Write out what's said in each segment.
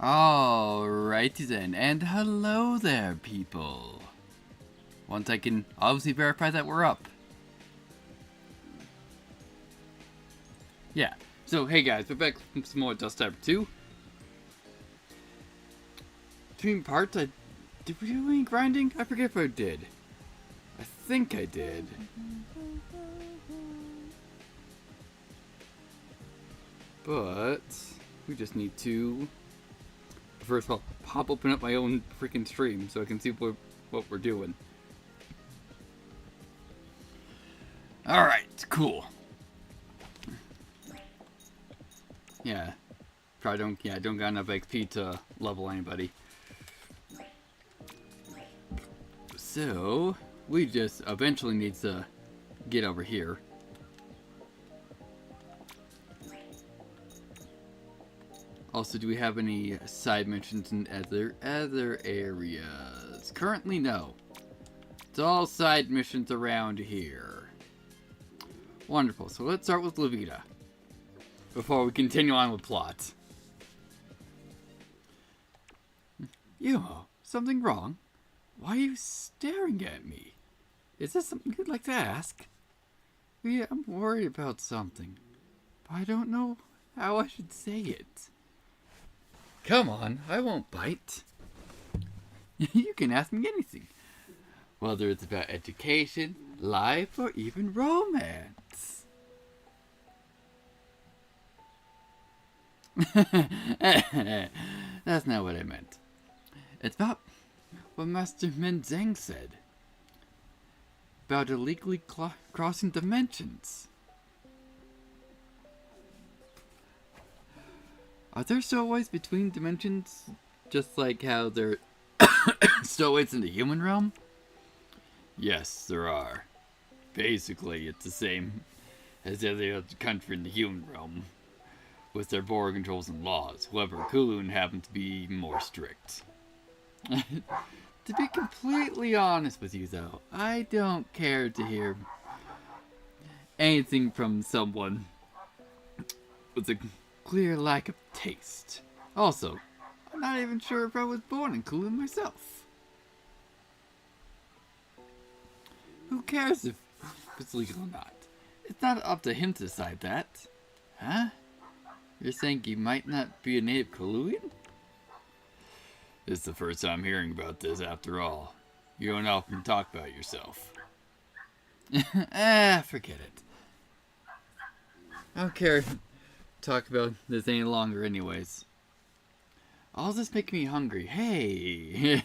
Alrighty then, and hello there, people. Once I can obviously verify that we're up. Yeah, so hey guys, we're back with some more Dusk Diver 2. Between parts, did we do any grinding? I forget if I did. I think I did. But we just need to, first of all, pop open up my own freaking stream so I can see what we're doing. Alright, cool. Yeah. Probably don't got enough XP to level anybody. So, we just eventually need to get over here. Also, do we have any side missions in other areas? Currently, no. It's all side missions around here. Wonderful. So let's start with Levita before we continue on with plot. Yo, something wrong? Why are you staring at me? Is this something you'd like to ask? Yeah, I'm worried about something, but I don't know how I should say it. Come on, I won't bite. You can ask me anything, whether it's about education, life, or even romance. That's not what I meant. It's about what Master Menzeng said about illegally crossing dimensions. Are there stowaways between dimensions, just like how there are stowaways in the human realm? Yes, there are. Basically, it's the same as every other country in the human realm, with their border controls and laws. However, Kulun happens to be more strict. To be completely honest with you, though, I don't care to hear anything from someone with a clear lack of taste. Also, I'm not even sure if I was born in Kulun myself. Who cares if it's legal or not? It's not up to him to decide that. Huh? You're saying you might not be a native Kuluian? This is the first time hearing about this, after all. You don't often talk about yourself. Forget it. I don't care to talk about this any longer anyways. All this making me hungry. Hey!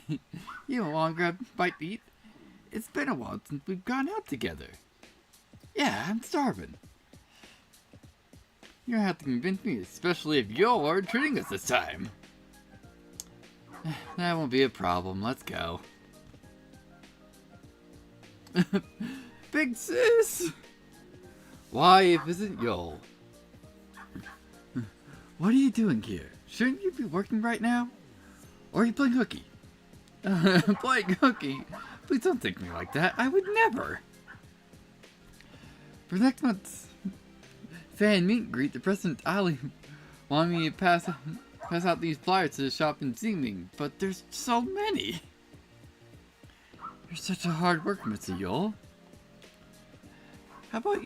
You don't want to grab a bite to eat? It's been a while since we've gone out together. Yeah, I'm starving. You don't have to convince me, especially if you're treating us this time. That won't be a problem. Let's go. Big sis! Why visit Yol? What are you doing here? Shouldn't you be working right now? Or are you playing hooky? Playing hooky? Please don't think me like that. I would never. For next month's fan meet and greet, the President Ali wanted me to pass out these flyers to the shop in Ximing, but there's so many. You're such a hard worker, Mr. Yol. How about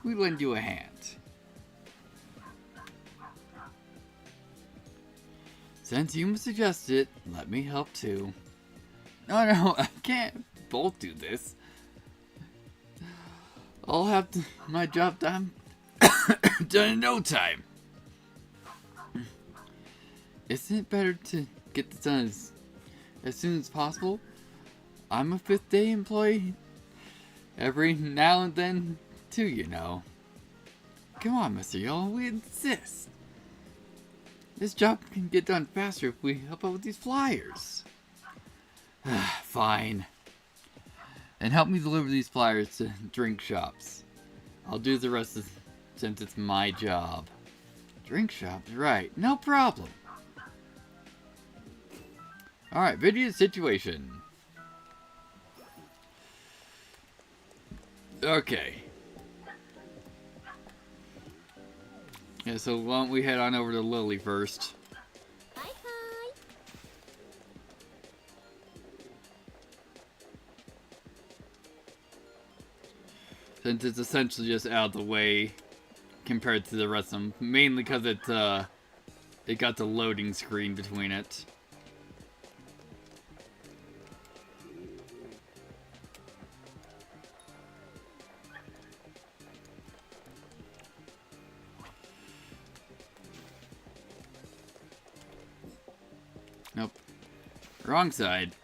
we lend you a hand? Since you suggested it, let me help too. No, I can't both do this. I'll have my job done in no time. Isn't it better to get this done as soon as possible? I'm a 5th day employee. Every now and then, too, you know. Come on, Mr. Yell, we insist. This job can get done faster if we help out with these flyers. Fine. And help me deliver these flyers to drink shops. I'll do the rest since it's my job. Drink shops, right. No problem. Alright, video situation. Okay. Yeah, so why don't we head on over to Lily first. since it's essentially just out of the way compared to the rest of them. Mainly because it got the loading screen between it. Nope. Wrong side.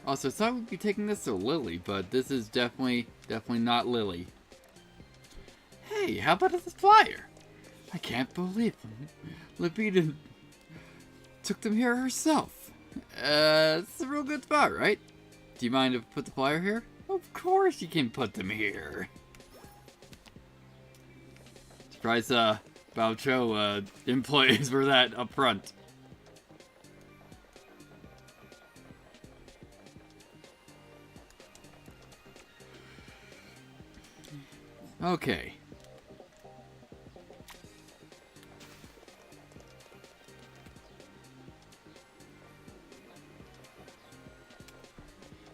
Also, I thought we'd be taking this to Lily, but this is definitely not Lily. Hey, how about this flyer? I can't believe them. Lapita took them here herself. It's a real good spot, right? Do you mind if I put the flyer here? Of course you can put them here. Surprise, Bao Cho, employees were that up front. Okay.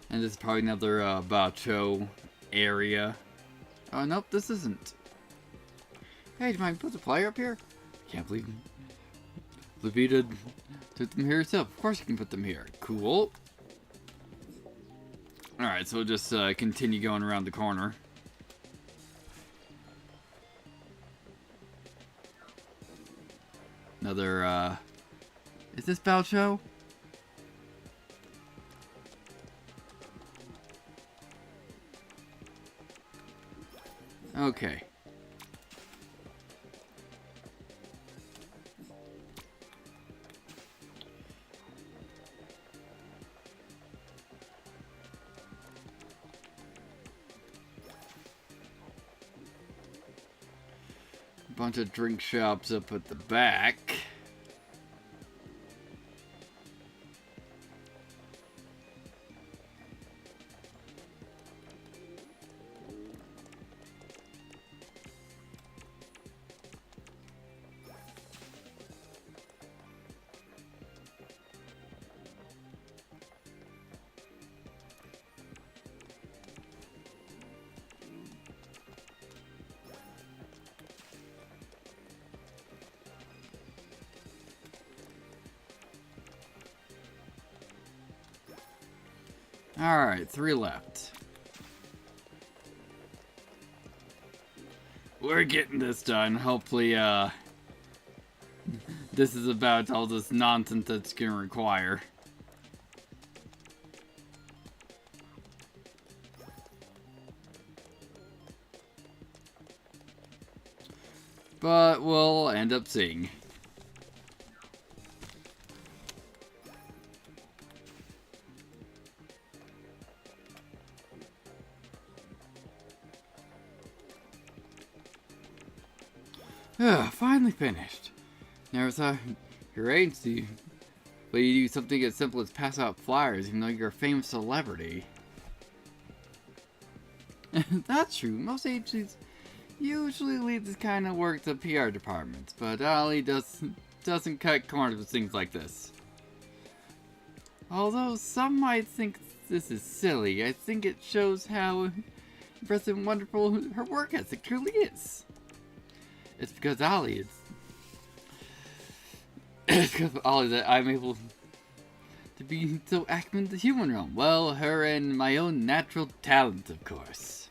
And this is probably another Bao Cho area. Oh, nope, this isn't. Hey, do you mind put the flyer up here? Can't believe Lapita took them here herself. Of course you can put them here. Cool. Alright, so we'll just continue going around the corner. Another, is this Bao Cho? Okay. Bunch of drink shops up at the back. Alright, 3 left. We're getting this done. Hopefully, this is about all this nonsense that's gonna require. But we'll end up seeing. Finally finished. Never thought your agency, but you do something as simple as pass out flyers even though you're a famous celebrity. That's true. Most agencies usually leave this kind of work to PR departments, but Ali doesn't cut corners with things like this. Although some might think this is silly, I think it shows how impressive and wonderful her work ethic truly is. It's because Ali is. It's because of Ali that I'm able to be so active in the human realm. Well, her and my own natural talent, of course.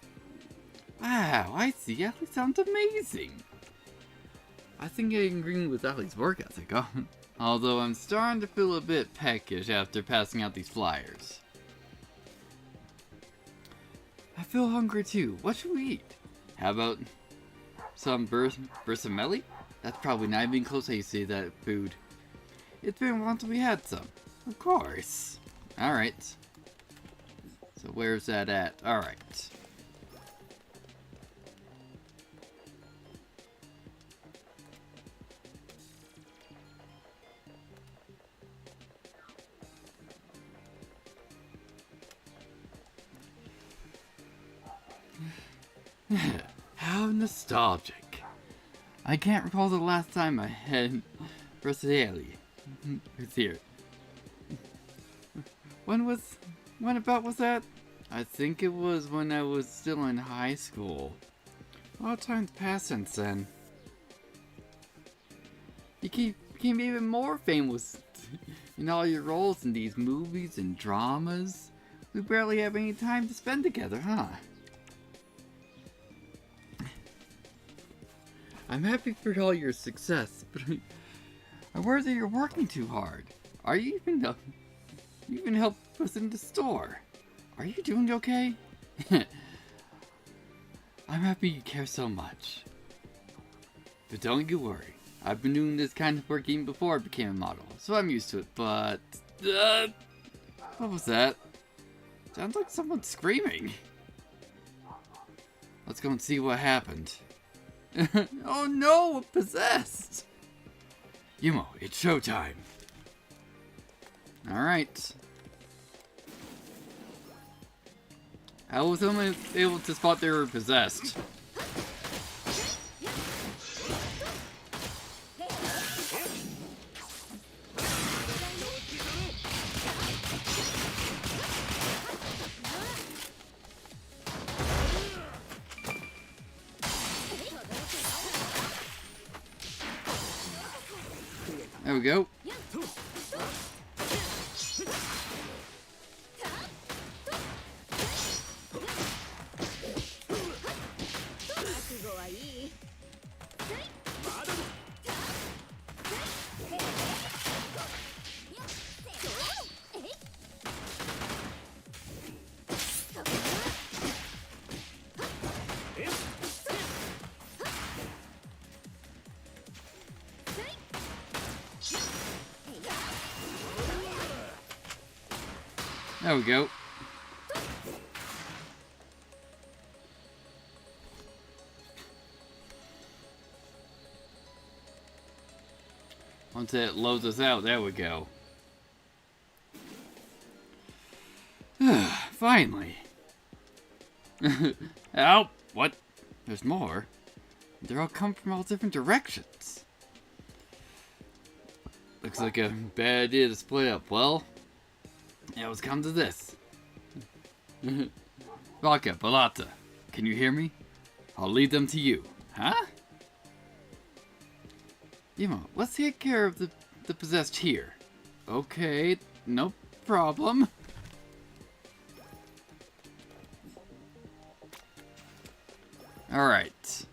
Wow, I see. Ali sounds amazing. I think I agree with Ali's work ethic, although I'm starting to feel a bit peckish after passing out these flyers. I feel hungry too. What should we eat? How about some bersamelli? That's probably not even close how you say that food. It's been a while since we had some. Of course. Alright. So where's that at? Alright. How nostalgic. I can't recall the last time I had Brasiliali. It's here. When was When about was that? I think it was when I was still in high school. A lot of time's passed since then. You became even more famous in all your roles in these movies and dramas. We barely have any time to spend together, huh? I'm happy for all your success, but I worry that you're working too hard. Are you even help us in the store? Are you doing okay? I'm happy you care so much. But don't you worry. I've been doing this kind of work even before I became a model, so I'm used to it, but... what was that? Sounds like someone screaming. Let's go and see what happened. Oh no, I'm possessed! Yumo, it's showtime. Alright. How was someone able to spot they were possessed? There we go. There we go. Once it loads us out, there we go. Finally. Oh, what? There's more. They're all come from all different directions. Looks like a bad idea to split up. Well, it was come to this. Baka, Balata, can you hear me? I'll lead them to you. Huh? Yumo, let's take care of the possessed here. Okay, no problem. Alright.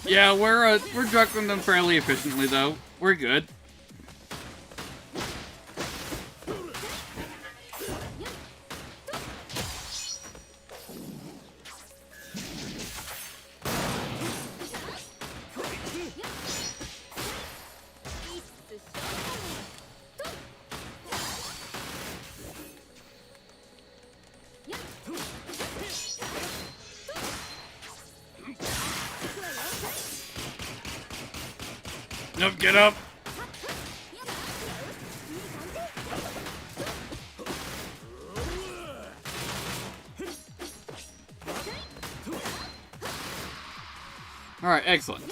Yeah, we're juggling them fairly efficiently though. We're good. Nope, get up. All right, excellent.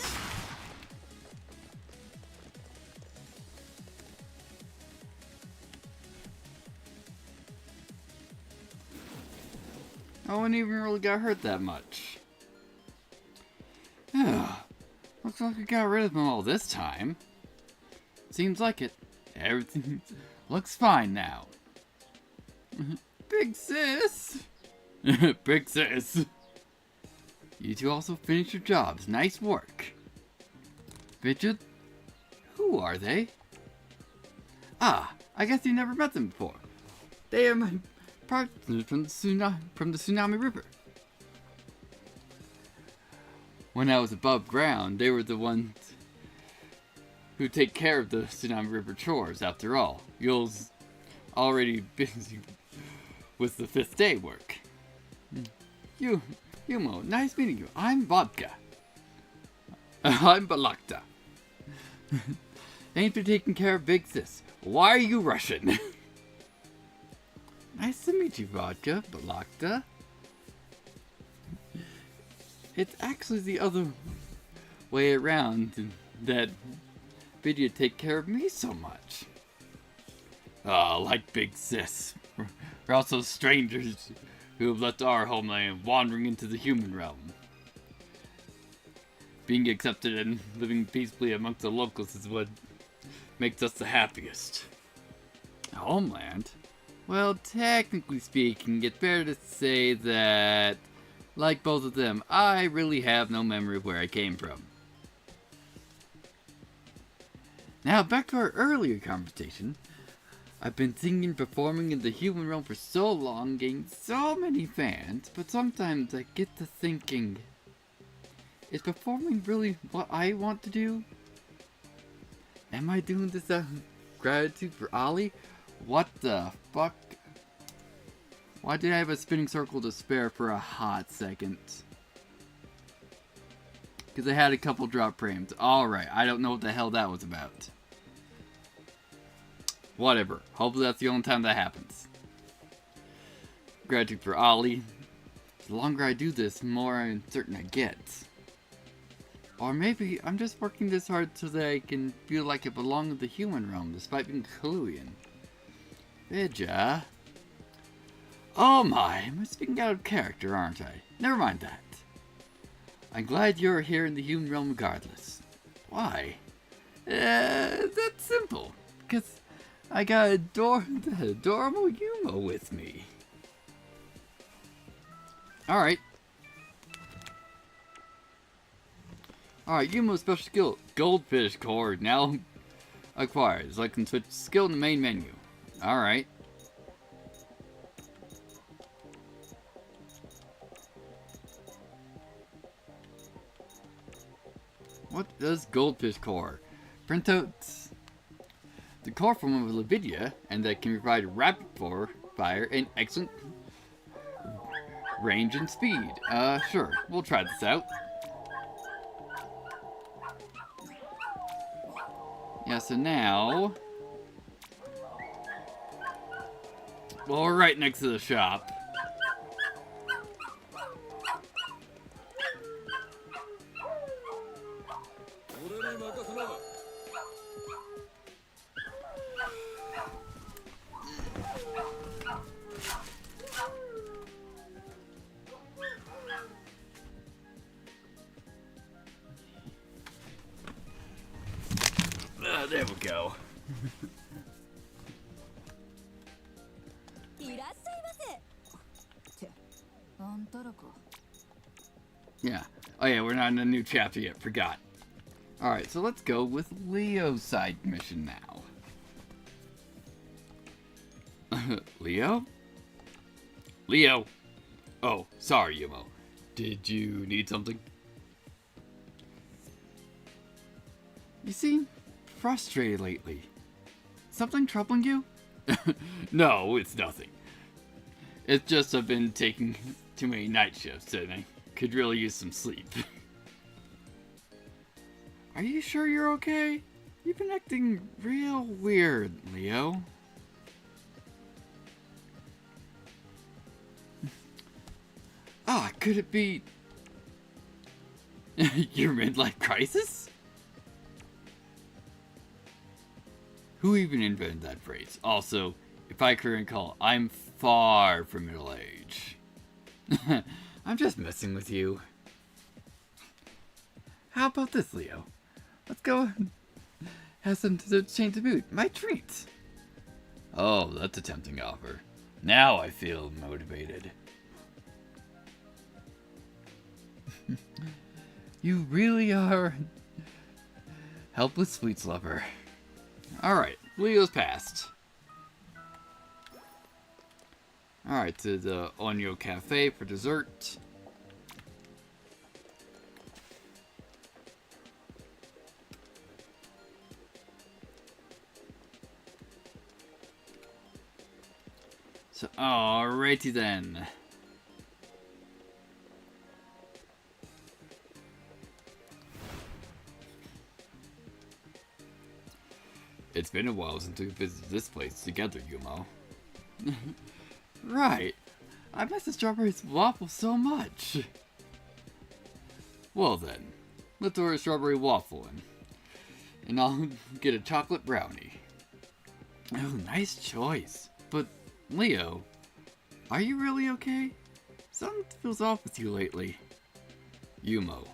No one even really got hurt that much. Looks like we got rid of them all this time. Seems like it. Everything looks fine now. Big sis! Big sis. You two also finished your jobs. Nice work. Fidget? Who are they? Ah, I guess you never met them before. They are my partners from the Tsunami River. When I was above ground, they were the ones who take care of the Tsunami River chores. After all, you're already busy with the 5th day work. Yumo, nice meeting you. I'm Vodka. I'm Balakta. Thanks for taking care of Big Sis. Why are you Russian? Nice to meet you, Vodka, Balakta. It's actually the other way around that Vidya take care of me so much. Like Big Sis. We're also strangers who have left our homeland wandering into the human realm. Being accepted and living peacefully amongst the locals is what makes us the happiest. Homeland? Well, technically speaking, it's fair to say that, like both of them, I really have no memory of where I came from. Now, back to our earlier conversation. I've been singing and performing in the human realm for so long, gaining so many fans, but sometimes I get to thinking, is performing really what I want to do? Am I doing this out of gratitude for Ollie? What the fuck? Why did I have a spinning circle to spare for a hot second? Because I had a couple drop frames. Alright, I don't know what the hell that was about. Whatever. Hopefully that's the only time that happens. Gratitude for Ollie. The longer I do this, the more I'm certain I get. Or maybe I'm just working this hard so that I can feel like I belong in the human realm despite being Kaluian. Vidya. Oh my, I'm speaking out of character, aren't I? Never mind that. I'm glad you're here in the human realm regardless. Why? That's simple. Because I got the adorable Yumo with me. Alright. Alright, Yumo's special skill, Goldfish Core, now acquired. So I can switch skill in the main menu. Alright. What does Goldfish Core? Print out the core form of Lavidia, and that can provide rapid fire and excellent range and speed. Sure, we'll try this out. Yeah, so now, well, we're right next to the shop. There we go. Yeah. Oh yeah, we're not in a new chapter yet. Forgot. Alright, so let's go with Leo's side mission now. Leo? Leo! Oh, sorry, Yumo. Did you need something? You seem frustrated lately. Something troubling you? No, it's nothing. It's just I've been taking too many night shifts and I could really use some sleep. Are you sure you're okay? You've been acting real weird, Leo. Ah, could it be your midlife crisis? Who even invented that phrase? Also, if I can recall, I'm far from middle age. I'm just messing with you. How about this, Leo? Let's go and have some to change the mood. My treat. Oh, that's a tempting offer. Now I feel motivated. You really are helpless sweets lover. Alright, Leo's passed. Alright, to the Onyo Cafe for dessert. So, alrighty then. It's been a while since we visited this place together, Yumo. Right. I miss the strawberry waffle so much. Well then, let's order a strawberry waffle and I'll get a chocolate brownie. Oh, nice choice. But, Leo, are you really okay? Something feels off with you lately. Yumo,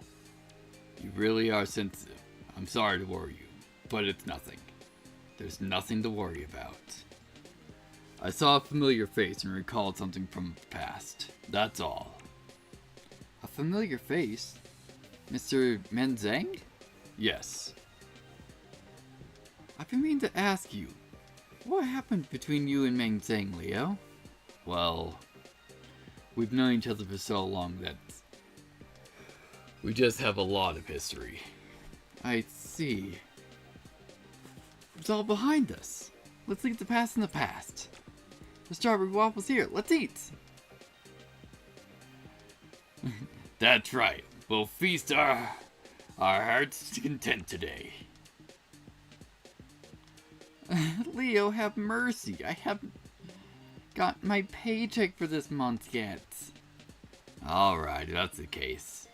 you really are sensitive. I'm sorry to worry you, but it's nothing. There's nothing to worry about. I saw a familiar face and recalled something from the past. That's all. A familiar face? Mr. Menzang? Yes. I've been meaning to ask you, what happened between you and Menzang, Leo? Well, we've known each other for so long that we just have a lot of history. I see. It's all behind us. Let's leave the past in the past. The strawberry waffle's here. Let's eat. That's right. We'll feast our hearts to content today. Leo, have mercy. I haven't got my paycheck for this month yet. Alright, if that's the case.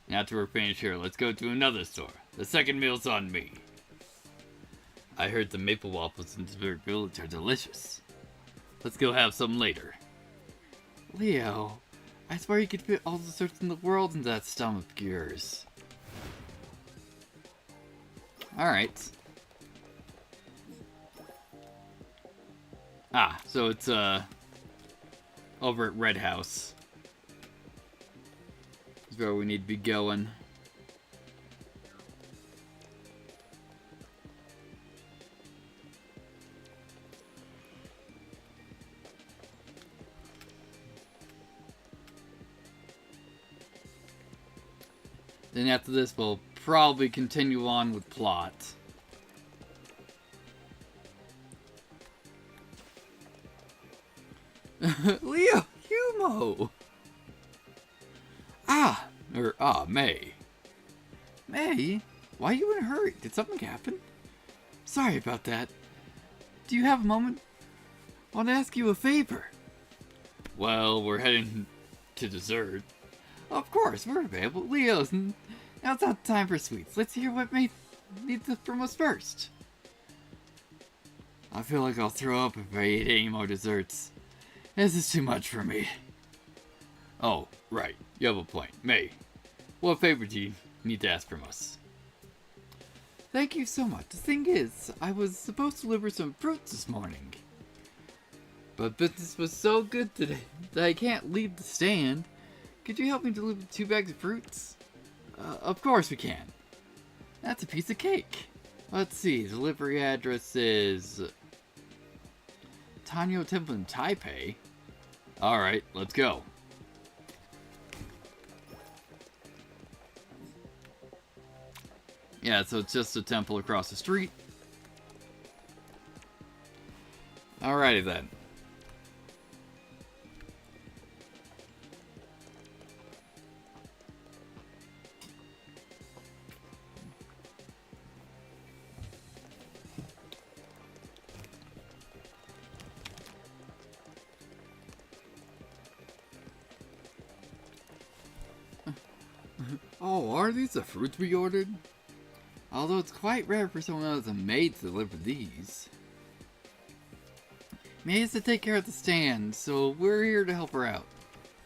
Now after we're finished here, let's go to another store. The second meal's on me. I heard the maple waffles in Spirit Village are delicious. Let's go have some later. Leo, I swear you could fit all the desserts in the world into that stomach of yours. Alright. Ah, so it's, over at Red House. That's where we need to be going. Then after this, we'll probably continue on with plot. Leo, Humo! May. May? Why are you in a hurry? Did something happen? Sorry about that. Do you have a moment? I want to ask you a favor. Well, we're heading to dessert. Of course, we're available. Leo's. Now it's not time for sweets. Let's hear what May needs from us first. I feel like I'll throw up if I eat any more desserts. This is too much for me. Oh, right. You have a point. May, what favor do you need to ask from us? Thank you so much. The thing is, I was supposed to deliver some fruits this morning. But business was so good today that I can't leave the stand. Could you help me deliver 2 bags of fruits? Of course we can. That's a piece of cake. Let's see, delivery address is Tanyo Temple in Taipei. Alright, let's go. Yeah, so it's just a temple across the street. Alrighty then. Oh, are these the fruits we ordered? Although it's quite rare for someone else than maid to deliver these. May has to take care of the stand, so we're here to help her out.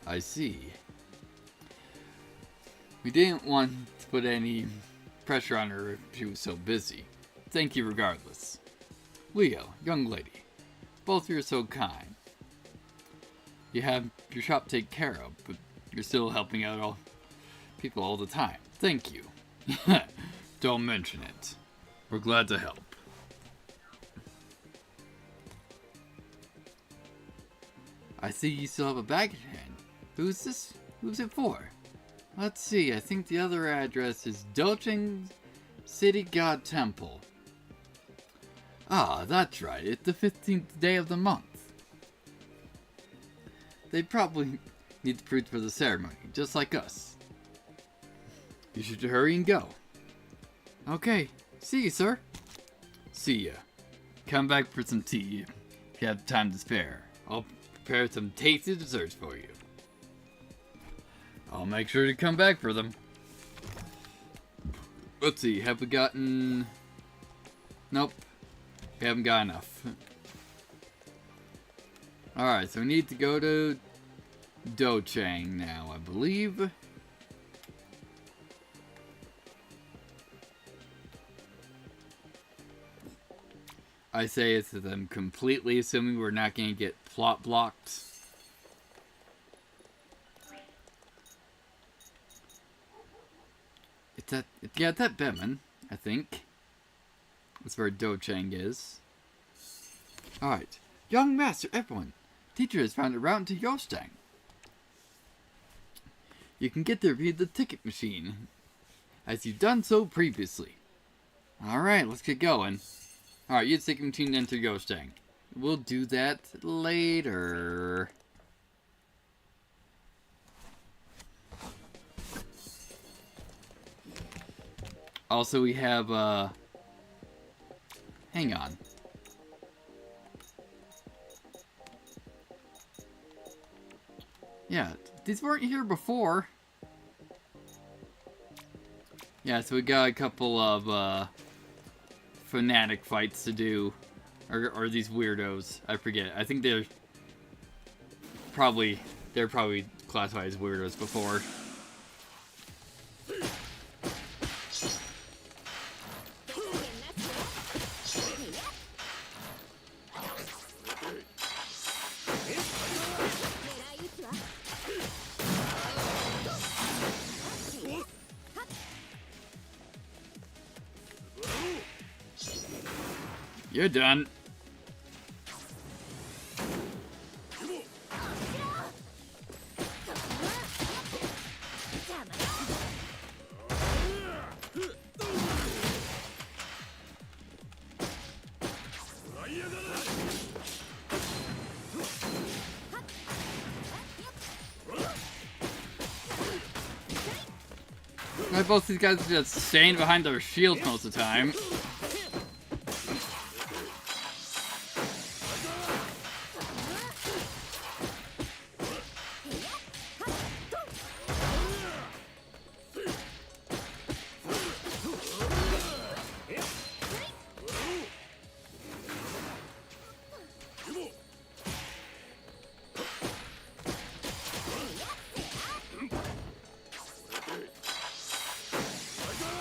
I see. We didn't want to put any pressure on her if she was so busy. Thank you regardless. Leo, young lady, both of you are so kind. You have your shop taken care of, but you're still helping out all people all the time. Thank you. Don't mention it. We're glad to help. I see you still have a bag in hand. Who's this? Who's it for? Let's see, I think the other address is Docheng City God Temple. Ah, that's right. It's the 15th day of the month. They probably need the fruits for the ceremony, just like us. You should hurry and go. Okay. See you, sir. See ya. Come back for some tea if you have time to spare. I'll prepare some tasty desserts for you. I'll make sure to come back for them. Let's see, have we gotten... Nope. We haven't got enough. Alright, so we need to go to Docheng now, I believe. I say it to them completely, assuming we're not going to get plot blocked. It's that Bemin, I think. That's where Docheng is. Alright. Young master, everyone. Teacher has found a route to Yostang. You can get there via the ticket machine, as you've done so previously. Alright, let's get going. Alright, use the ticket machine to enter Yostang. We'll do that later. Also, we have, hang on. Yeah, these weren't here before. Yeah, so we got a couple of, fanatic fights to do. Or these weirdos. I forget. I think they're probably classified as weirdos before. You're done. Both these guys are just staying behind their shields most of the time.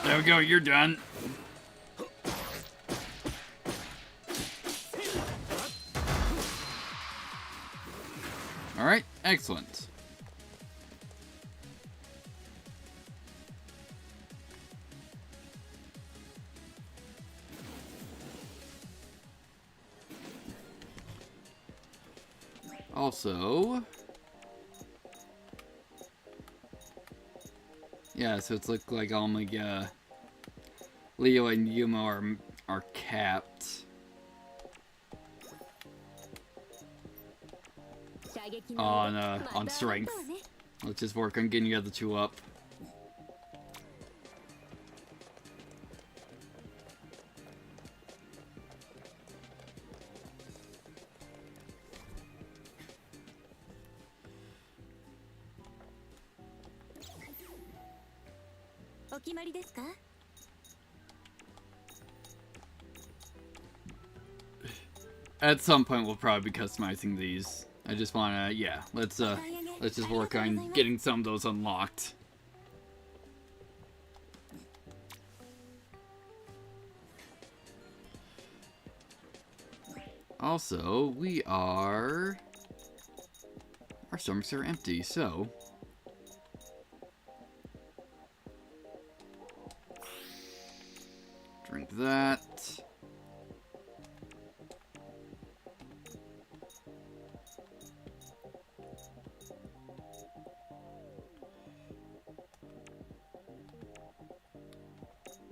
There we go, you're done. Alright, excellent. Also... yeah, so it's looked like only Leo and Yuma are capped on strength. Let's just work on getting the other two up. At some point, we'll probably be customizing these. I just wanna, yeah, let's just work on getting some of those unlocked. Also, our stomachs are empty, so that.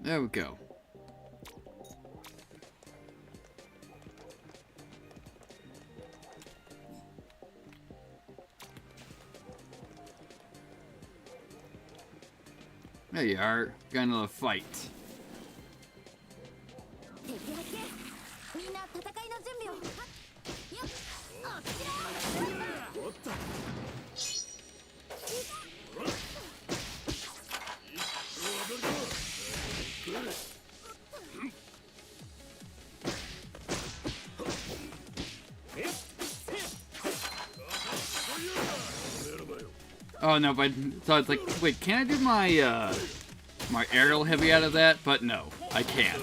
There we go. There you are. Got another fight. Oh no, but so it's like, wait, can I do my my aerial heavy out of that? But no, I can't.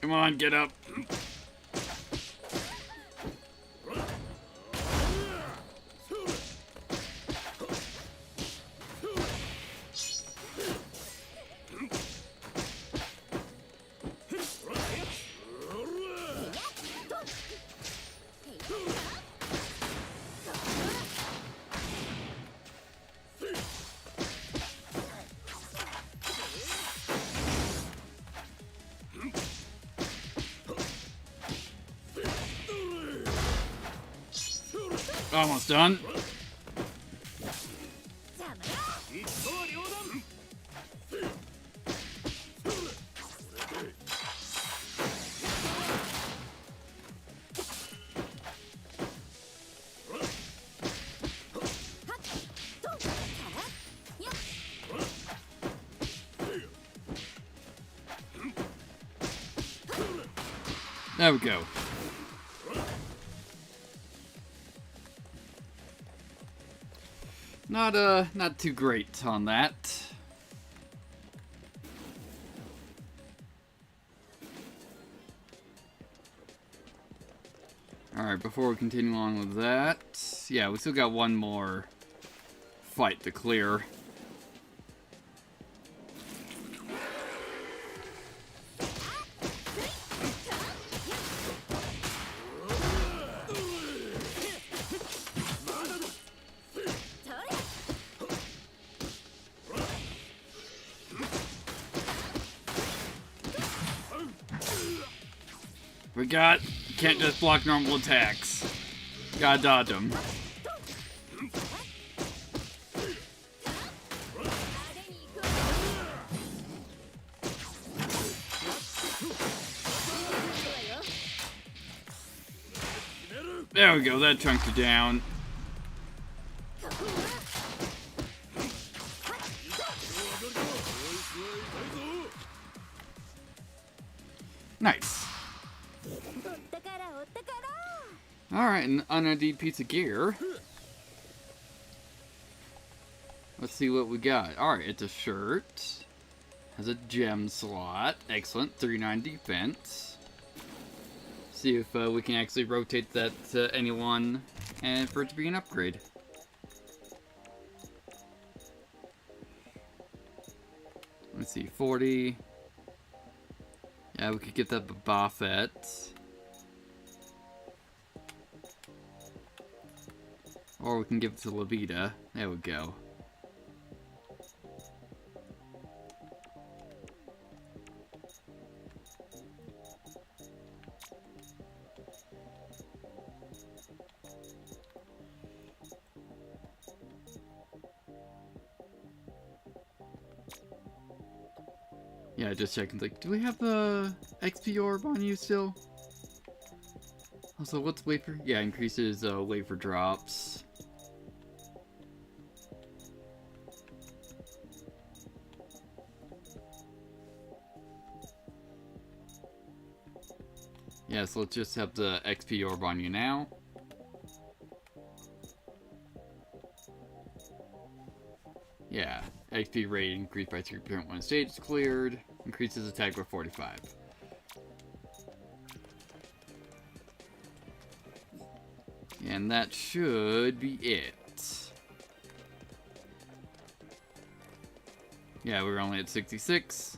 Come on, get up. Almost done. There we go. Not too great on that. Alright, before we continue on with that, yeah, we still got one more fight to clear. Can't just block normal attacks. Gotta dodge them. There we go, that chunked you down. Nice. Alright, an unemptied piece of gear. Let's see what we got. Alright, it's a shirt. Has a gem slot. Excellent. 39 defense. See if we can actually rotate that to anyone and for it to be an upgrade. Let's see, 40. Yeah, we could get that Buffett. Or we can give it to Levita. There we go. Yeah, just checking. Like, do we have the XP orb on you still? Also, what's wafer? Yeah, increases wafer drops. Yeah, so let's just have the XP orb on you now. Yeah, XP rate increased by 3% when a stage is cleared. Increases attack by 45. And that should be it. Yeah, we're only at 66.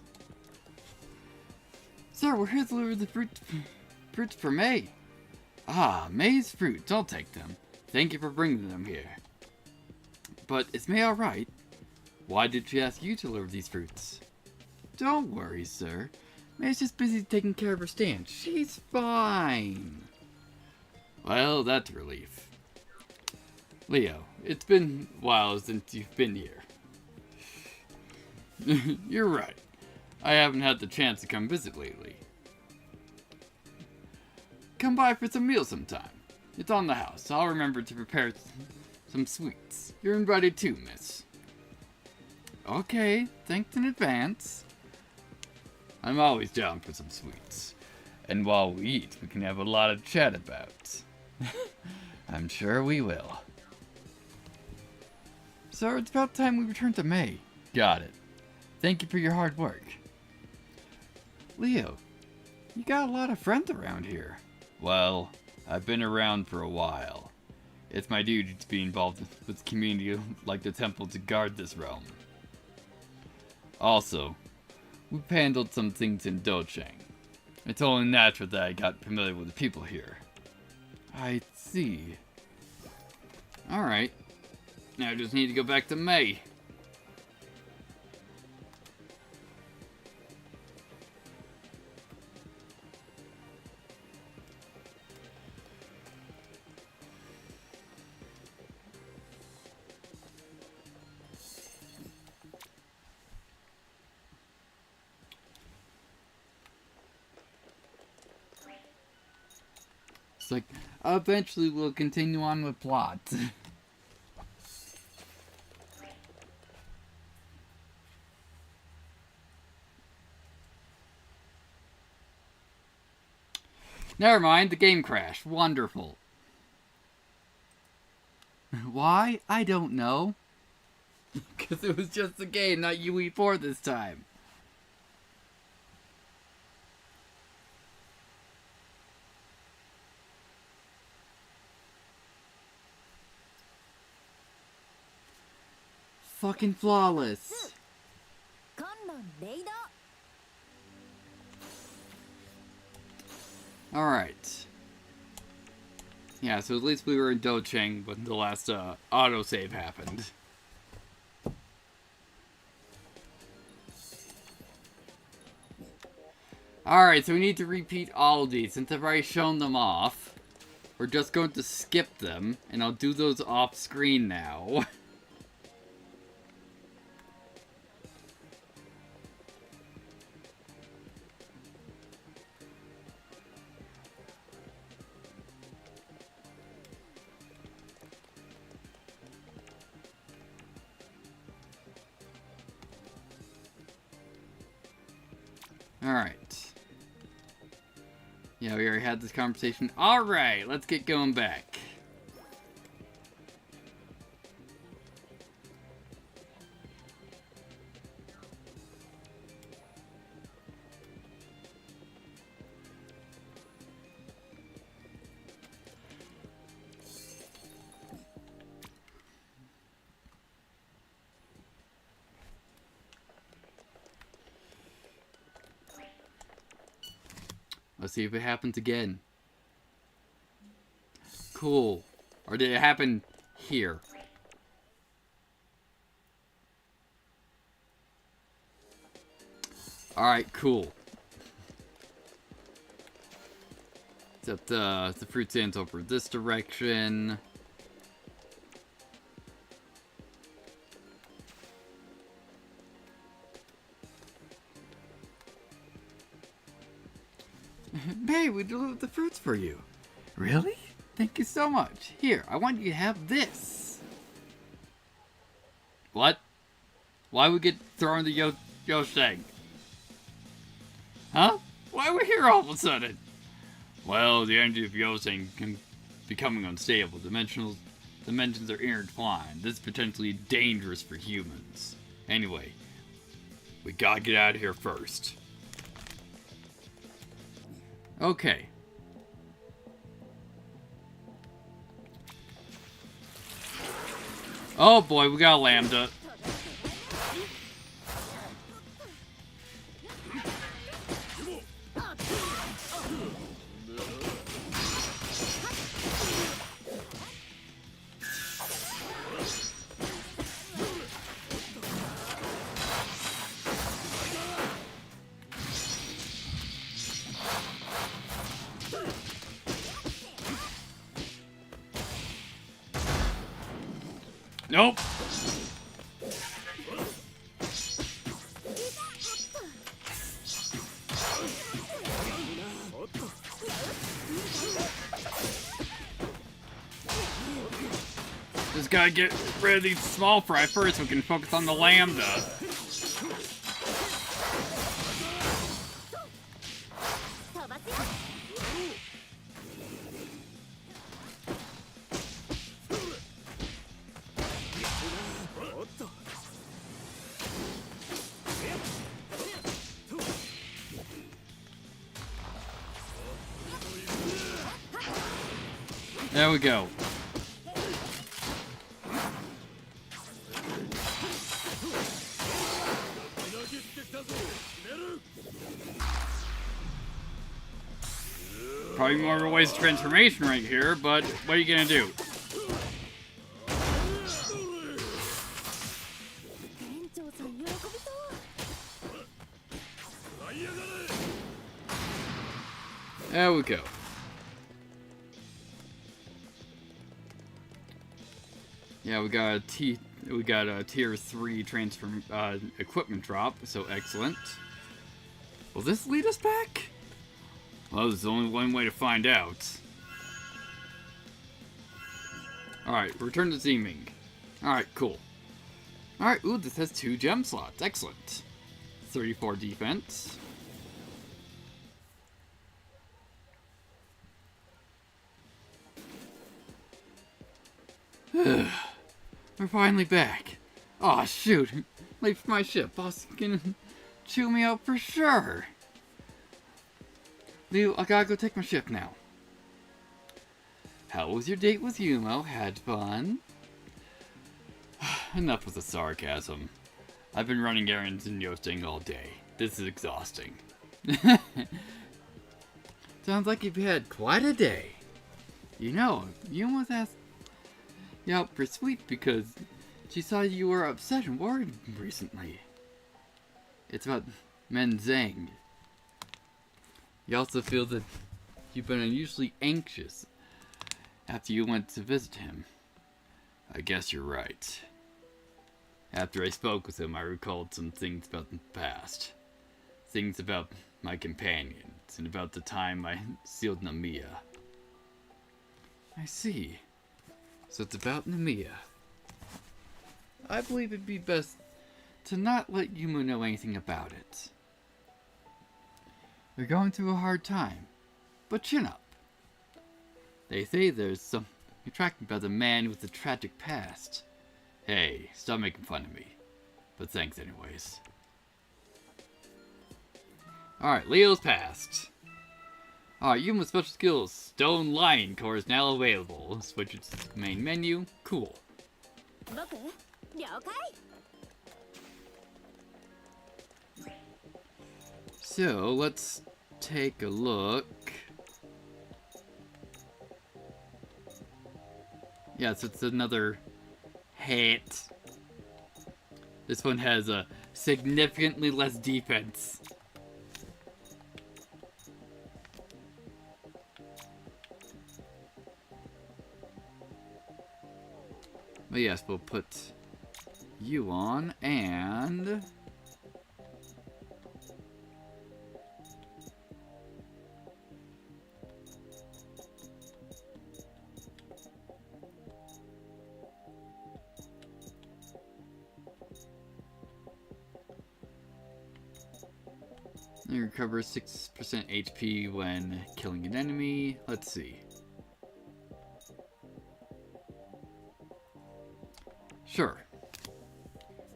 Sir, we're here to deliver the fruits for May. Ah, May's fruits. I'll take them. Thank you for bringing them here. But is May alright? Why did she ask you to deliver these fruits? Don't worry, sir. May's just busy taking care of her stand. She's fine. Well, that's a relief. Leo, it's been a while since you've been here. You're right. I haven't had the chance to come visit lately. Come by for some meals sometime. It's on the house. I'll remember to prepare some sweets. You're invited too, miss. Okay, thanks in advance. I'm always down for some sweets. And while we eat, we can have a lot of chat about. I'm sure we will. Sir, it's about time we return to May. Got it. Thank you for your hard work. Leo, you got a lot of friends around here. Well, I've been around for a while. It's my duty to be involved with community like the temple to guard this realm. Also, we've handled some things in Docheng. It's only natural that I got familiar with the people here. I see. Alright. Now I just need to go back to May. It's like, eventually we'll continue on with plot. Never mind, the game crashed. Wonderful. Why? I don't know. Because it was just a game, not UE4 this time. Fucking flawless. Alright. Yeah, so at least we were in Docheng when the last autosave happened. Alright, so we need to repeat all of these. Since I've already shown them off, we're just going to skip them, and I'll do those off screen now. Alright. Yeah, we already had this conversation. Alright, let's get going back. Let's see if it happens again. Cool. Or did it happen here? Alright, cool. Except the fruit stands over this direction. Hey, we delivered the fruits for you. Really? Thank you so much. Here, I want you to have this. What? Why we get thrown to Yosheng? Huh? Why are we here all of a sudden? Well, the energy of Yoseng can becoming unstable. Dimensions are intertwined. This is potentially dangerous for humans. Anyway, we gotta get out of here first. Okay. Oh boy, we got a lambda. Nope. Just gotta get rid of these small fry first so we can focus on the lambda. There we go. Probably more of a waste of transformation right here, but what are you gonna do? There we go. Yeah, we got a tier 3 equipment drop, so excellent. Will this lead us back? Well, there's only one way to find out. Alright, return to Zeeming. Alright, cool. Alright, ooh, this has 2 gem slots. Excellent. 34 defense. We're finally back. Aw, shoot. Late for my ship. Boss can chew me out for sure. Leo, I gotta go take my ship now. How was your date with Yumo? Had fun? Enough with the sarcasm. I've been running errands in Yosting all day. This is exhausting. Sounds like you've had quite a day. You know, Yumo's asked you out for sweet because she saw you were upset and worried recently. It's about Men Zhang. You also feel that you've been unusually anxious after you went to visit him. I guess you're right. After I spoke with him, I recalled some things about the past. Things about my companions, and about the time I sealed Namiya. I see. So it's about Namiya. I believe it'd be best to not let Yumu know anything about it. You're going through a hard time, but chin up. They say there's something attractive about a man with a tragic past. Hey, stop making fun of me. But thanks anyways. Alright, Leo's passed. Alright, Yuma's special skills. Stone Lion Core is now available. Switch it to the main menu. Cool. So, let's take a look. Yeah, so it's another hit. This one has a significantly less defense. But yes, we'll put you on, and You recover 6% HP when killing an enemy. Let's see. Sure.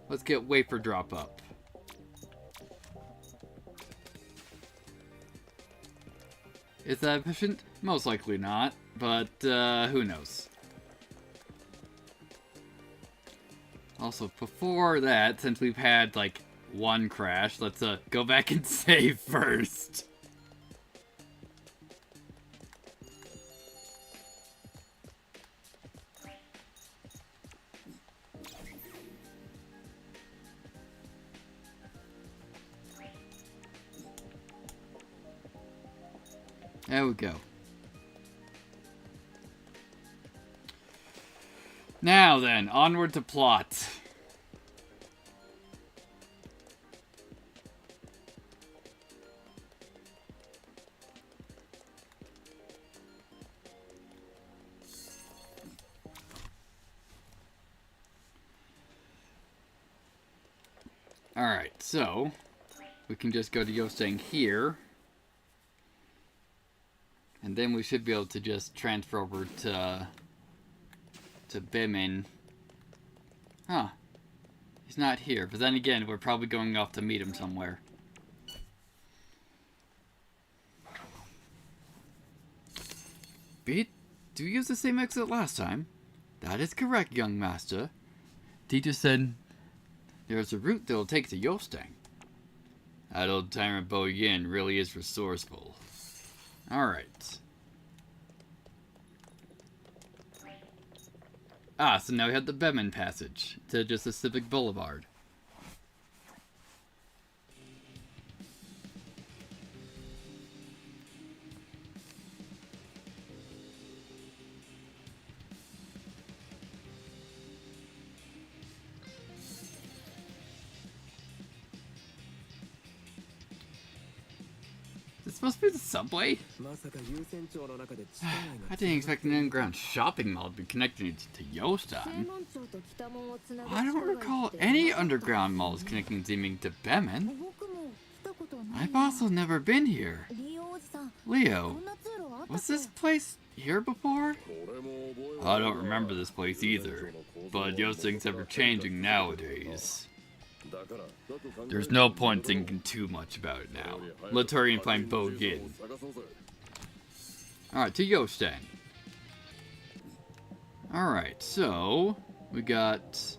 Let's get wafer drop up. Is that efficient? Most likely not, but who knows. Also, before that, since we've had like one crash, let's go back and save first. There we go. Now then, onward to plot. Alright, so we can just go to Yostang here. And then we should be able to just transfer over to Bimin. Huh. He's not here, but then again, we're probably going off to meet him somewhere. Beat, do you use the same exit last time? That is correct, young master. Teacher said there's a route that will take to Yostang. That old timer Bo Yin really is resourceful. Alright. Ah, so now we have the Bemin passage to just a civic boulevard. Is this supposed to be the subway? I didn't expect an underground shopping mall to be connected to Yostan. I don't recall any underground malls connecting Zeeming to Bemin. I've also never been here. Leo, was this place here before? I don't remember this place either, but Yostang's ever changing nowadays. There's no point thinking too much about it now. Let's hurry and find Bo Yin. Alright, to Yostang. Alright, so we got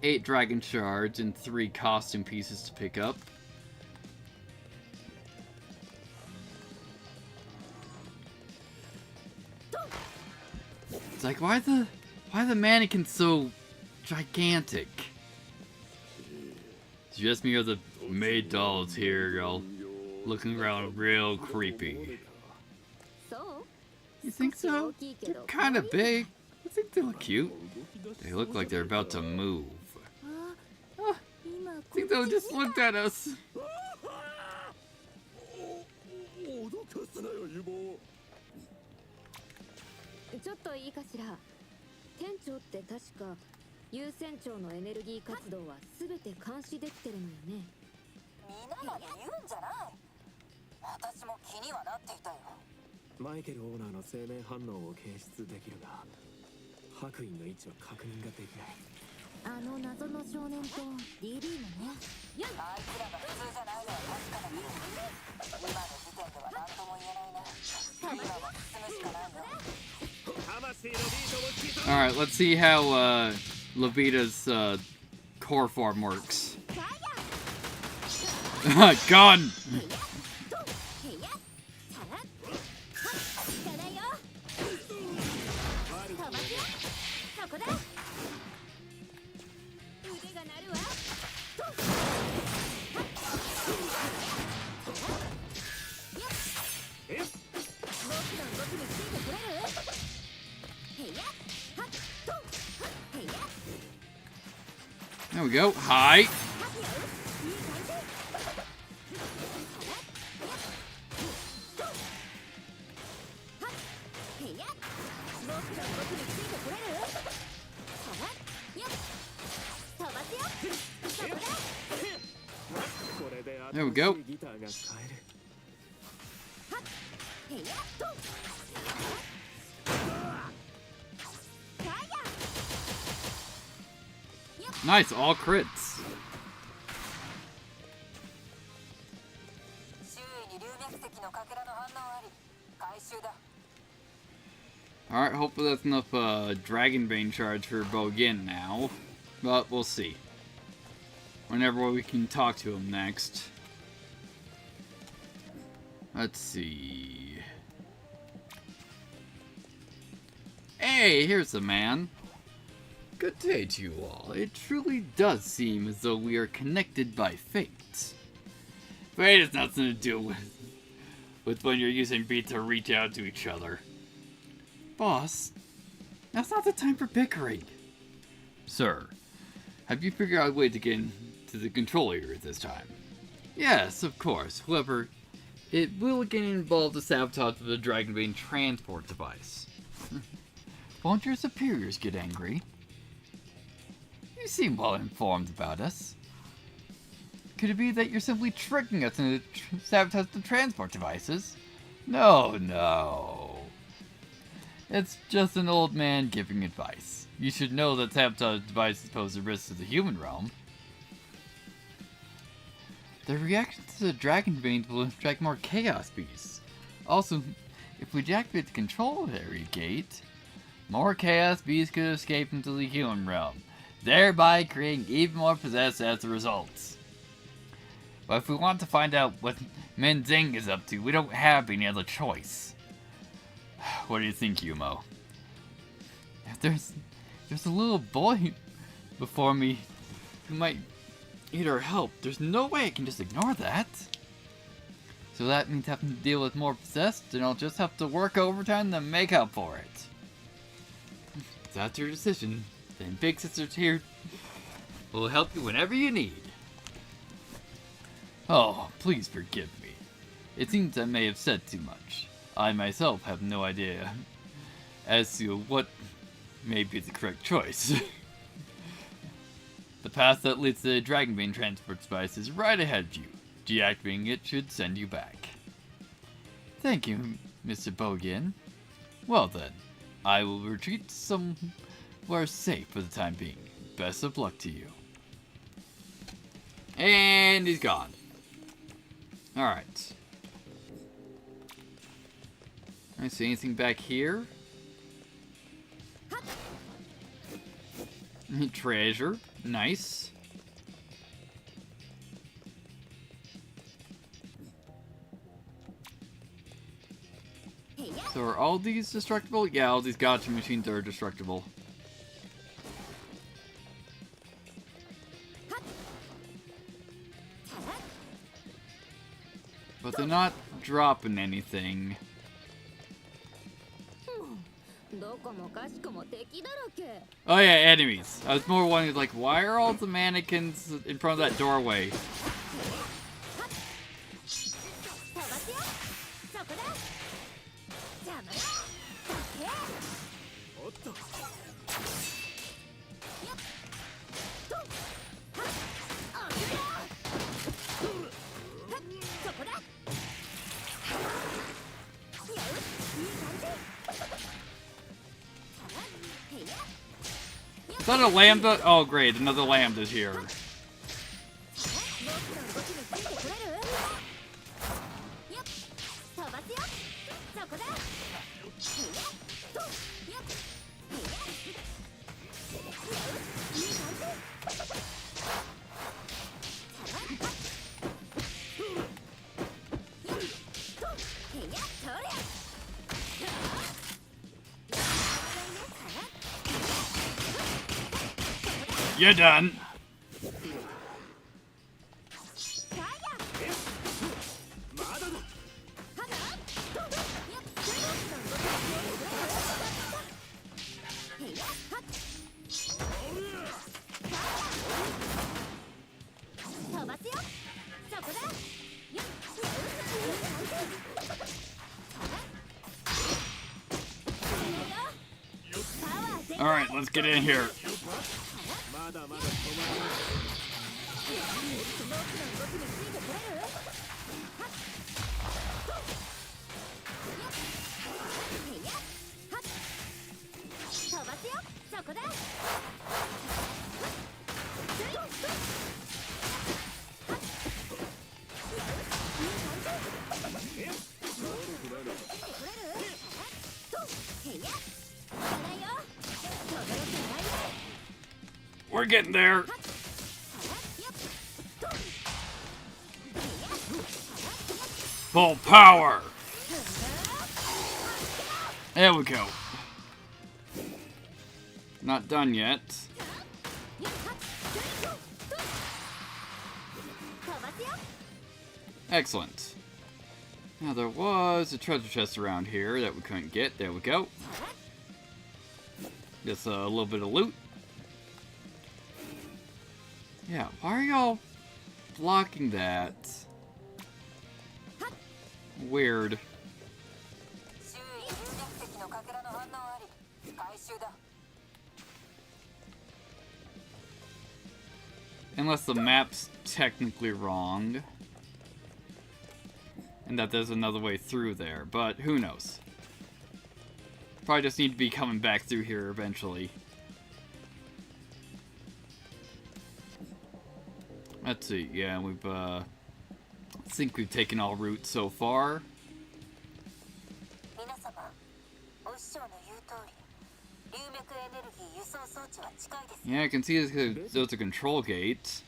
8 dragon shards and 3 costume pieces to pick up. It's like, why the mannequin so gigantic? It's just me or the maid dolls here, all looking around real creepy. You think so? They're kind of big. I think they look cute. They look like they're about to move. Oh, I think they just looked at us. Alright, let's see how Levita's core form works. Gun! There we go. Hi. There we go. Nice, all crits. Alright, hopefully that's enough Dragon Bane charge for Bogin now. But we'll see. Whenever we can talk to him next. Let's see. Hey, here's the man. Good day to you all. It truly does seem as though we are connected by fate. Fate has nothing to do with when you're using beat to reach out to each other. Boss, that's not the time for bickering. Sir, have you figured out a way to get into the control area this time? Yes, of course. However, it will again involve the sabotage of the Dragon Bane transport device. Won't your superiors get angry? You seem well informed about us. Could it be that you're simply tricking us into sabotage the transport devices? No. It's just an old man giving advice. You should know that sabotage devices pose a risk to the human realm. The reaction to the Dragon Bane will attract more Chaos Beasts. Also, if we deactivate the control area gate, more Chaos Beasts could escape into the human realm, thereby creating even more possessed as a result. But if we want to find out what Menzing is up to, we don't have any other choice. What do you think, Yumo? There's a little boy before me who might need our help. There's no way I can just ignore that. So that means having to deal with more possessed, and I'll just have to work overtime to make up for it. If that's your decision, then Big Sister's here will help you whenever you need. Oh, please forgive me. It seems I may have said too much. I myself have no idea as to what may be the correct choice. The path that leads to the Dragon Bane transport device is right ahead of you. Deactivating it should send you back. Thank you, Mr. Bogin. Well then, I will retreat somewhere safe for the time being. Best of luck to you. And he's gone. Alright. I see anything back here? Treasure. Nice. So are all these destructible? Yeah, all these gotcha machines are destructible. But they're not dropping anything. Oh yeah, enemies. I was more wondering, like, why are all the mannequins in front of that doorway? Is that a lambda? Oh great, another lambda's here. You're done. All right, let's get in here. We're getting there. Full power. There we go. Not done yet. Excellent. Now there was a treasure chest around here that we couldn't get. There we go. Just a little bit of loot. Yeah, why are y'all blocking that? Weird. Unless the map's technically wrong. And that there's another way through there, but who knows? Probably just need to be coming back through here eventually. Let's see, yeah, we've, I think we've taken all routes so far. Yeah, I can see there's a control gate.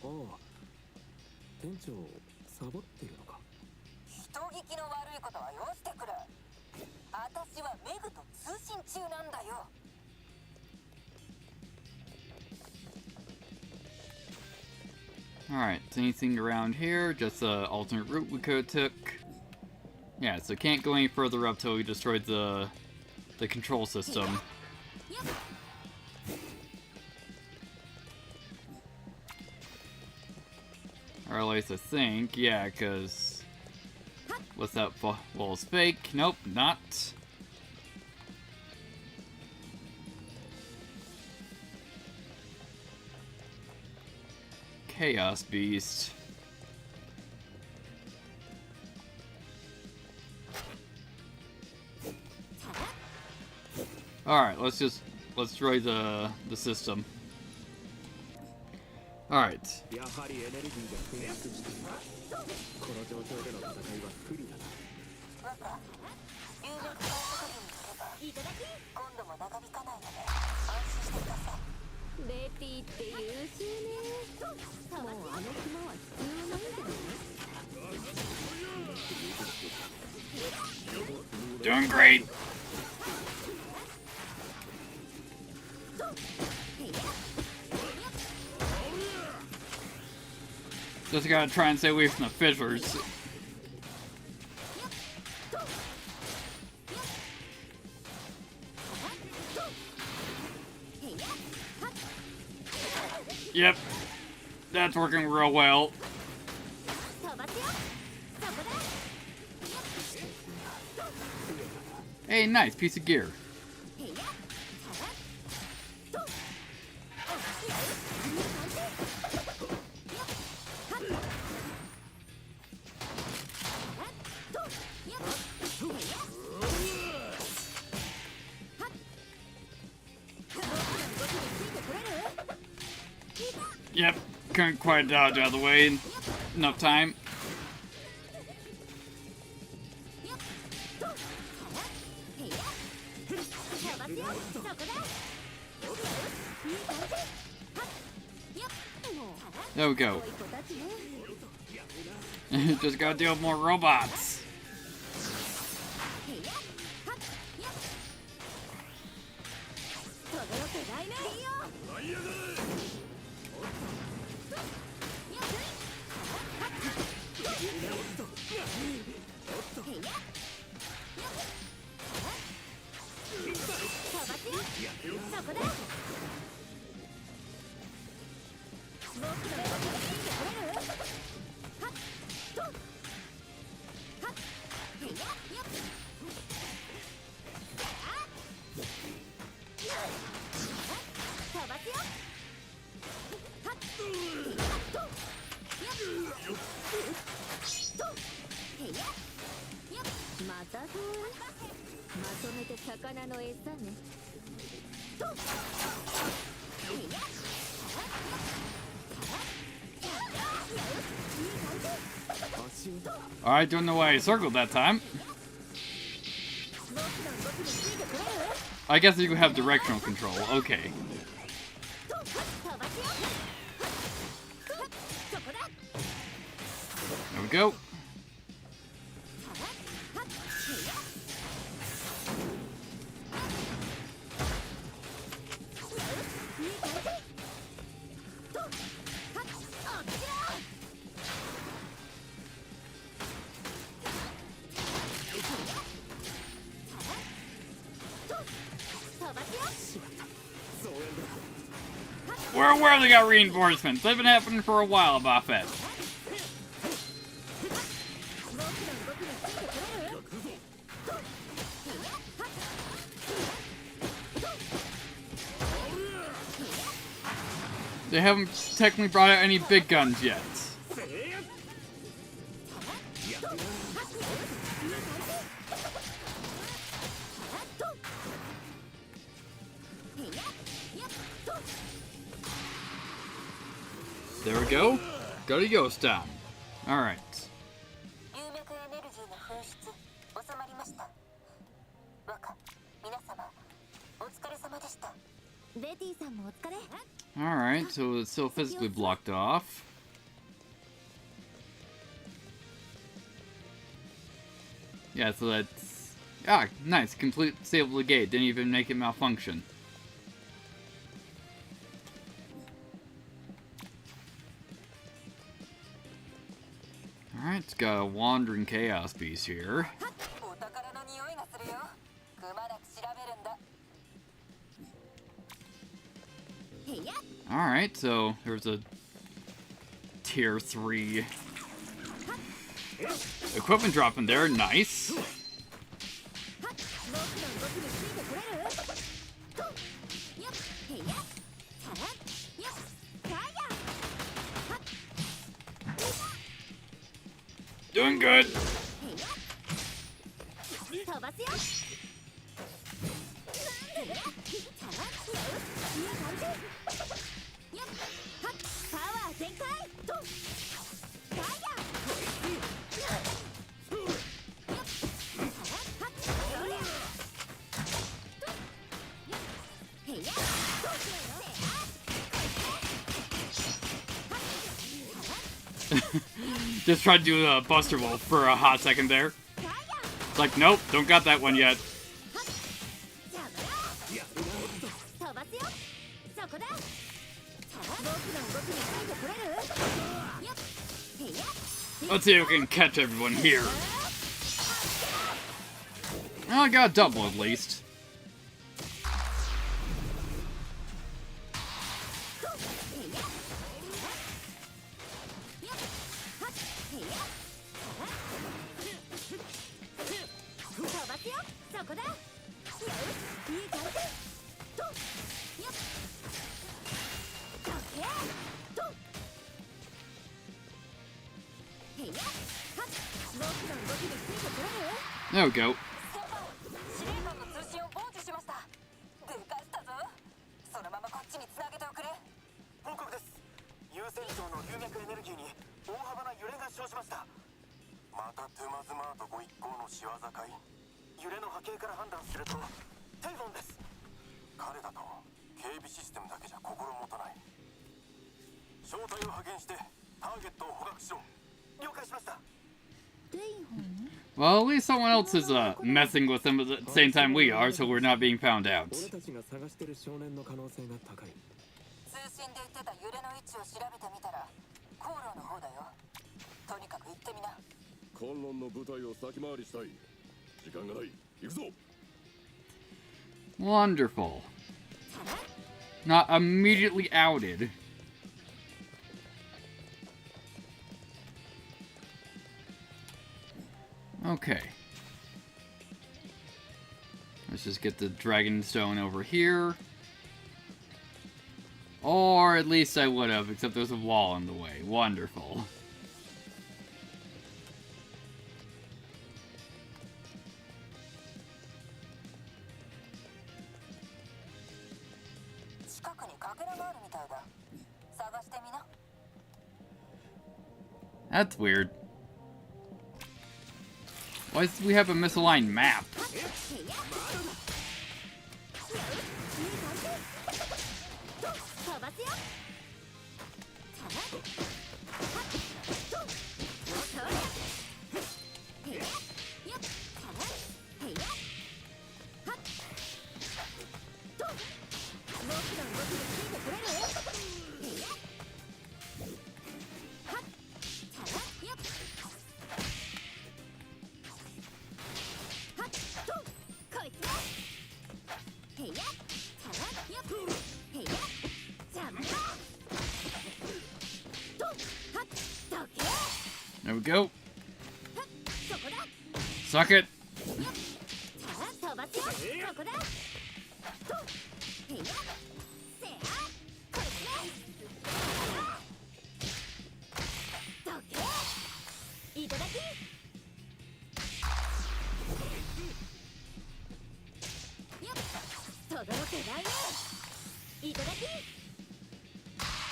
Alright, so anything around here? Just an alternate route we could have took. Yeah, so can't go any further up till we destroyed the control system. Or at least I think, yeah, because... What's that wall is fake? Nope, not. Chaos Beast. Alright, let's destroy the system. Alright. Doing great. Just gotta try and stay away from the fissures. Yep, that's working real well. Hey, nice piece of gear. Yep, couldn't quite dodge out of the way in enough time. There we go. Just gotta deal with more robots. Alright, don't know why I circled that time. I guess you have directional control. Okay. There we go. We're aware they got reinforcements. They've been happening for a while, Buffett. They haven't technically brought out any big guns yet. There we go. Got a Yost down. Alright. Alright, so it's still physically blocked off. Yeah, so that's... Ah, nice. Complete disable the gate. Didn't even make it malfunction. Alright, it's got a Wandering Chaos Beast here. Alright, so there's a tier 3 equipment drop in there. Nice. Doing good. Just tried to do a Buster Wolf for a hot second there. It's like, nope, don't got that one yet. Let's see if we can catch everyone here. Well, I got a double at least. There we go. Well, at least someone else is messing with them at the same time we are, so we're not being found out. Wonderful. Not immediately outed. Okay. Let's just get the Dragon Stone over here. Or at least I would have, except there's a wall in the way. Wonderful. That's weird. Why do we have a misaligned map? There we go. Suck it.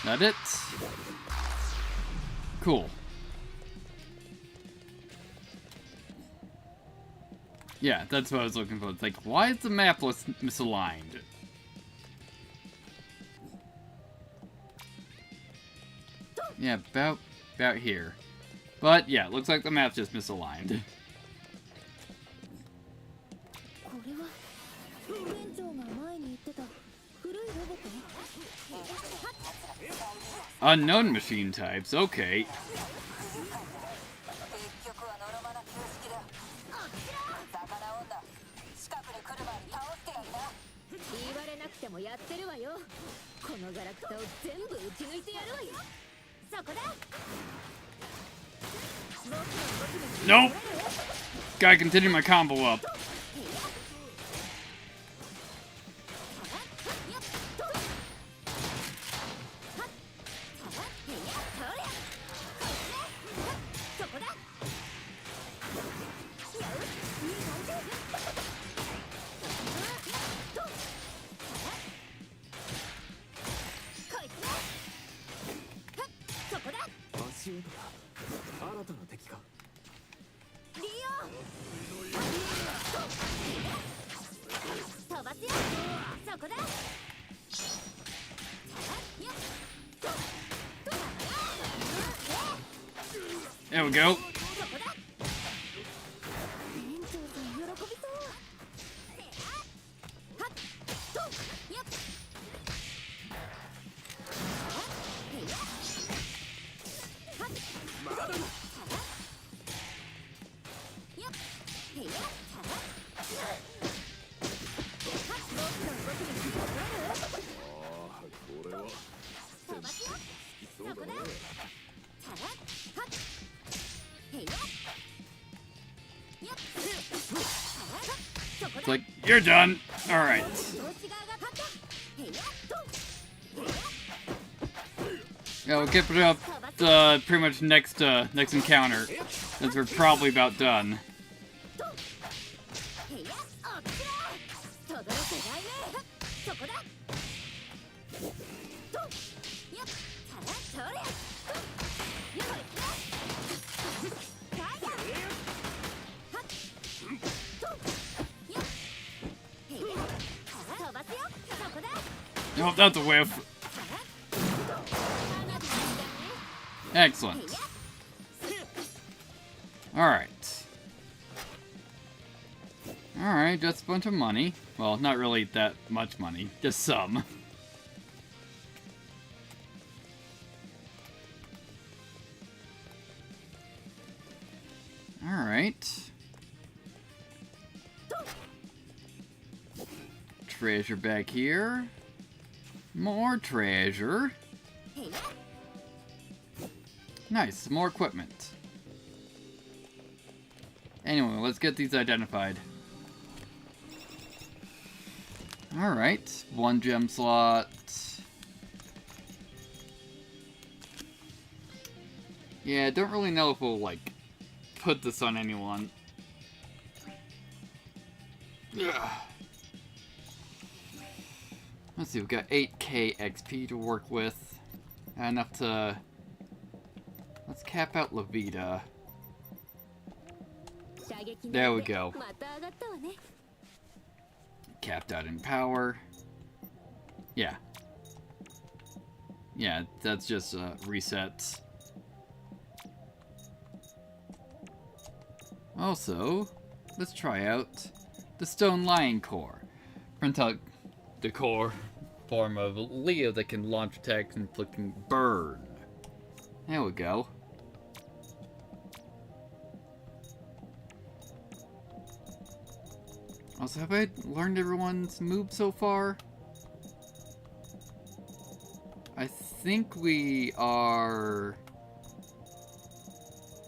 That it? Cool. Yeah, that's what I was looking for. It's like, why is the map misaligned? Yeah, about here. But yeah, it looks like the map's just misaligned. Unknown machine types, okay. Nope! Gotta continue my combo up. There we go. It's like, you're done. Alright. Yeah, we'll keep it up pretty much next encounter, since we're probably about done. Nope, that's a whiff. Excellent. Alright. Alright, just a bunch of money. Well, not really that much money, just some. Alright. Treasure back here. More treasure. Nice, more equipment. Anyway, let's get these identified. Alright, 1 gem slot. Yeah, I don't really know if we'll, like, put this on anyone. Ugh. Let's see, we've got 8k XP to work with. Enough to... Let's cap out Levita. There we go. Capped out in power. Yeah. Yeah, that's just resets. Also, let's try out the Stone Lion Core. Print out the core form of Leo that can launch attacks inflicting burn. There we go. Also, have I learned everyone's move so far? I think we are...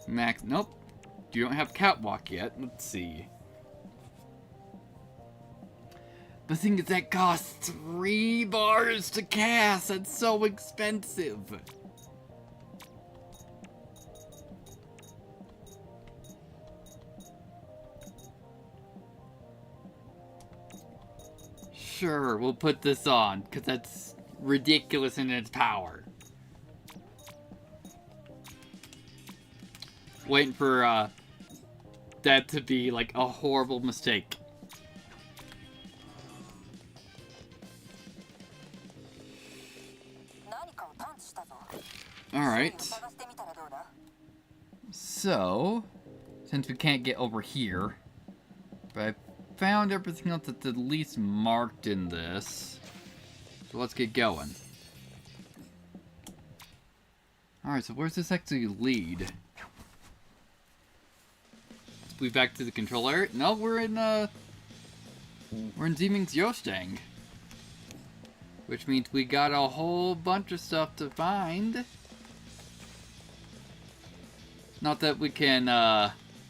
Max... Nope. You don't have Catwalk yet. Let's see. The thing is that costs 3 bars to cast. That's so expensive. Sure, we'll put this on, because that's ridiculous in its power. Waiting for that to be like a horrible mistake. Alright. So, since we can't get over here, but I found everything else that's at least marked in this. So let's get going. Alright, so where's this actually lead? Let's move back to the control area. No, we're in Deming's Yostang. Which means we got a whole bunch of stuff to find. Not that we can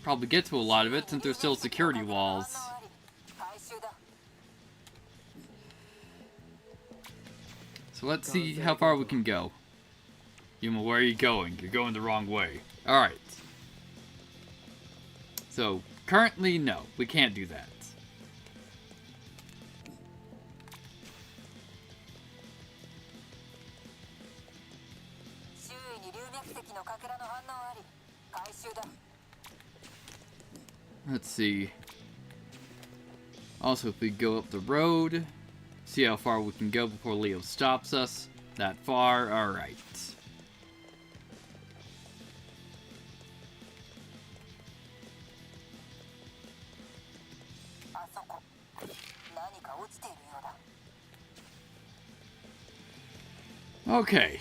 probably get to a lot of it since there's still security walls. So let's see how far we can go. Yuma, where are you going? You're going the wrong way. Alright. So, currently, no. We can't do that. Let's see. Also, if we go up the road, see how far we can go before Leo stops us. That far? Alright. Okay.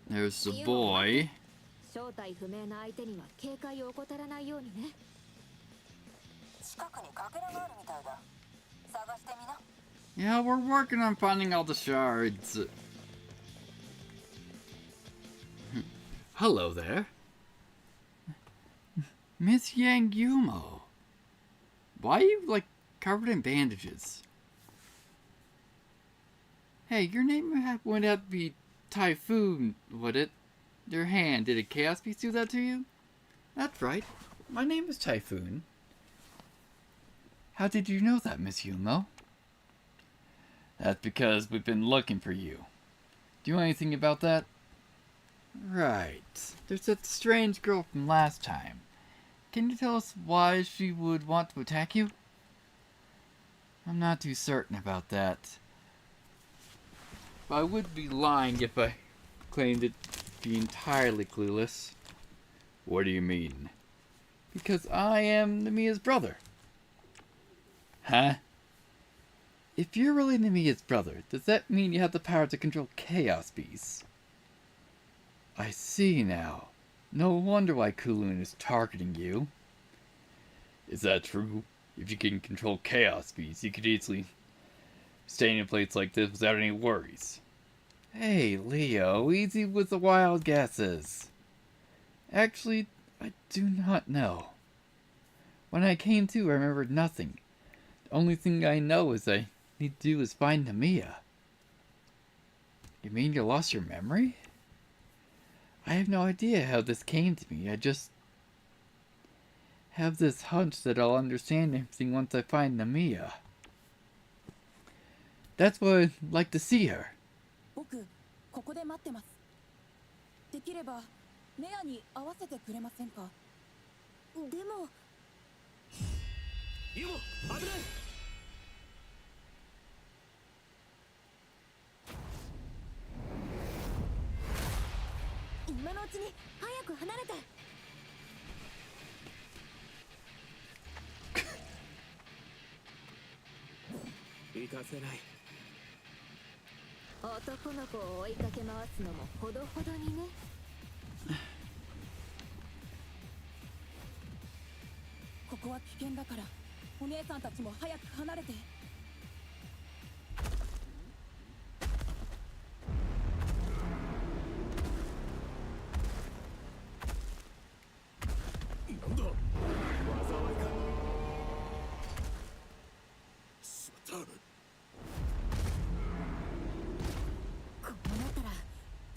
There's the boy. Yeah, we're working on finding all the shards. Hello there. Miss Yang Yumo. Why are you, like, covered in bandages? Hey, your name wouldn't have to be Typhoon, would it? Your hand, did a Chaos Beast do that to you? That's right. My name is Typhoon. How did you know that, Miss Yumo? That's because we've been looking for you. Do you know anything about that? Right. There's that strange girl from last time. Can you tell us why she would want to attack you? I'm not too certain about that. But I would be lying if I claimed it to be entirely clueless. What do you mean? Because I am Namiya's brother. Huh? If you're really Namiya's brother, does that mean you have the power to control Chaos Beasts? I see now. No wonder why Kulun is targeting you. Is that true? If you can control Chaos Beasts, you could easily stay in a place like this without any worries. Hey, Leo, easy with the wild guesses. Actually, I do not know. When I came to, I remembered nothing. The only thing I know is I need to do is find Namiya. You mean you lost your memory? I have no idea how this came to me. I just have this hunch that I'll understand everything once I find Namiya. That's why I'd like to see her. 僕ここで待ってます。できればレアに合わせてくれませんか。でもユモ危ない。今のうちに早く離れて。行かせない。男の子を追いかけ回すのもほどほどにね。ここは危険だからお姉さんたちも早く離れて。なんだ災いか。しまっ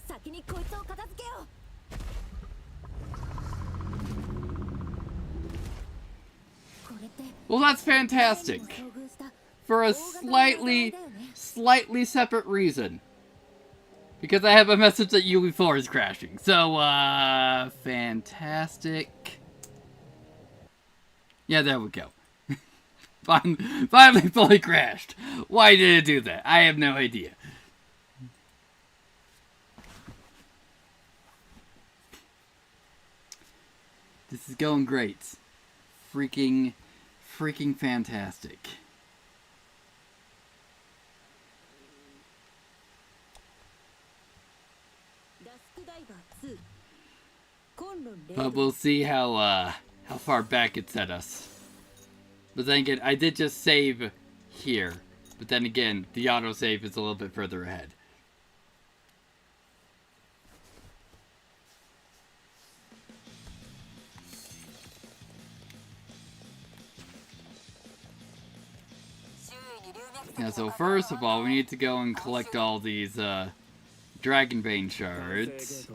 た。先にこいつを片付けよう。Well, that's fantastic. For a slightly separate reason. Because I have a message that UE4 is crashing. So, fantastic. Yeah, there we go. Finally fully crashed. Why did it do that? I have no idea. This is going great. Freaking fantastic. Dusk Diver 2. But we'll see how far back it set us. But then again, I did just save here. But then again, the autosave is a little bit further ahead. Yeah, so first of all, we need to go and collect all these Dragon Bane shards.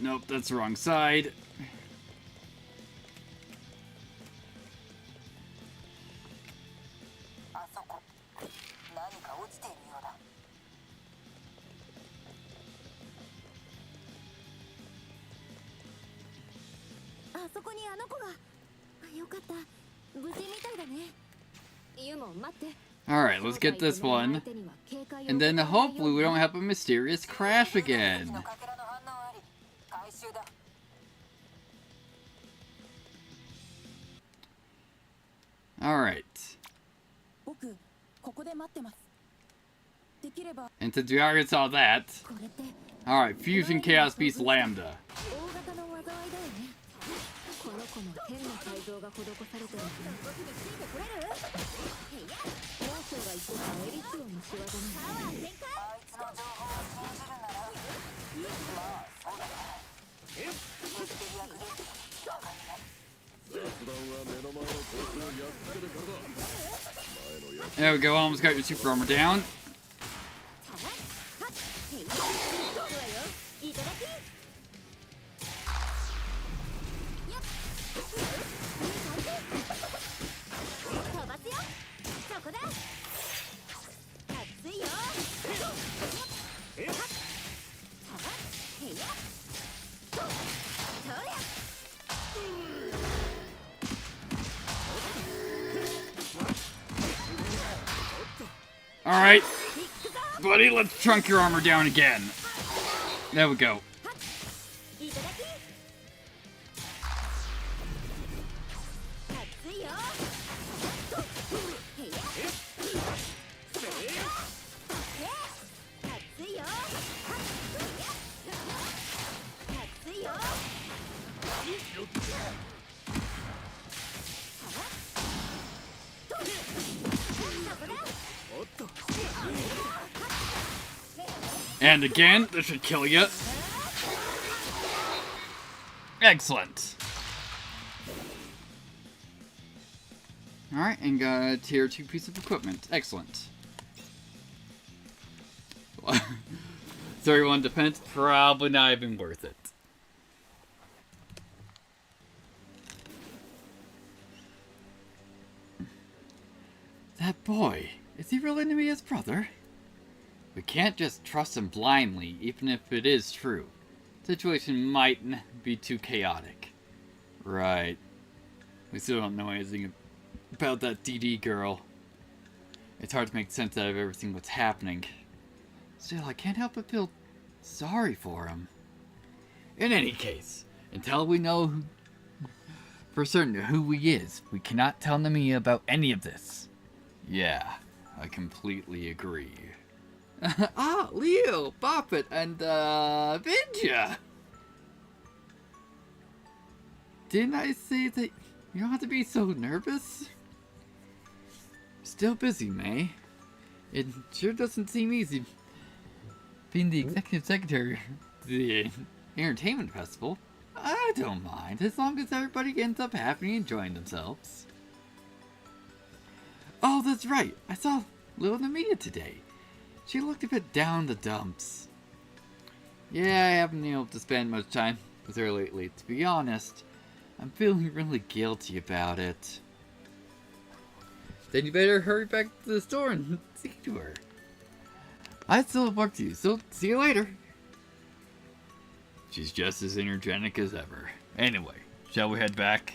Nope, that's the wrong side. Alright, let's get this one. And then hopefully we don't have a mysterious crash again. Alright. And since we already saw that, alright, Fusion Chaos Beast Lambda. There we go, almost got your super armor down. Alright, buddy, let's chunk your armor down again. There we go. And again, this should kill you. Excellent. Alright, and got a tier 2 piece of equipment. Excellent. 31 defense, probably not even worth it. That boy, is he really to be his brother? We can't just trust him blindly, even if it is true. The situation might be too chaotic. Right. We still don't know anything about that DD girl. It's hard to make sense out of everything that's happening. Still, I can't help but feel sorry for him. In any case, until we know for certain who he is, we cannot tell Namiya about any of this. Yeah, I completely agree. Leo, Boppet, and, Vidya! Didn't I say that you don't have to be so nervous? Still busy, May. It sure doesn't seem easy being the executive secretary of the entertainment festival. I don't mind, as long as everybody ends up happy and enjoying themselves. Oh, that's right. I saw little Namiya today. She looked a bit down the dumps. Yeah, I haven't been able to spend much time with her lately. To be honest, I'm feeling really guilty about it. Then you better hurry back to the store and see to her. I still have work to do, so see you later. She's just as energetic as ever. Anyway, shall we head back?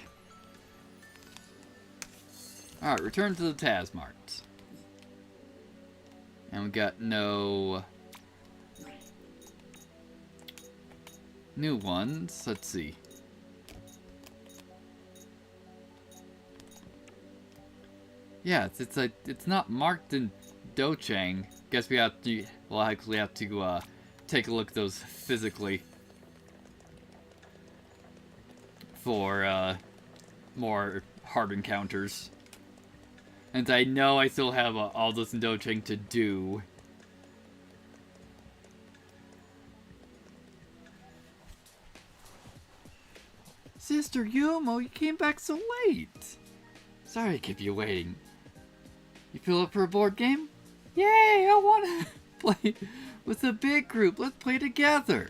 Alright, return to the Tazmart. And we got no new ones. Let's see. Yeah, it's like it's not marked in Dochang. Guess we'll actually have to take a look at those physically for more hard encounters. And I know I still have all this in Dochang to do. Sister Yumo, you came back so late. Sorry to keep you waiting. You feel up for a board game? Yay, I want to play with a big group. Let's play together.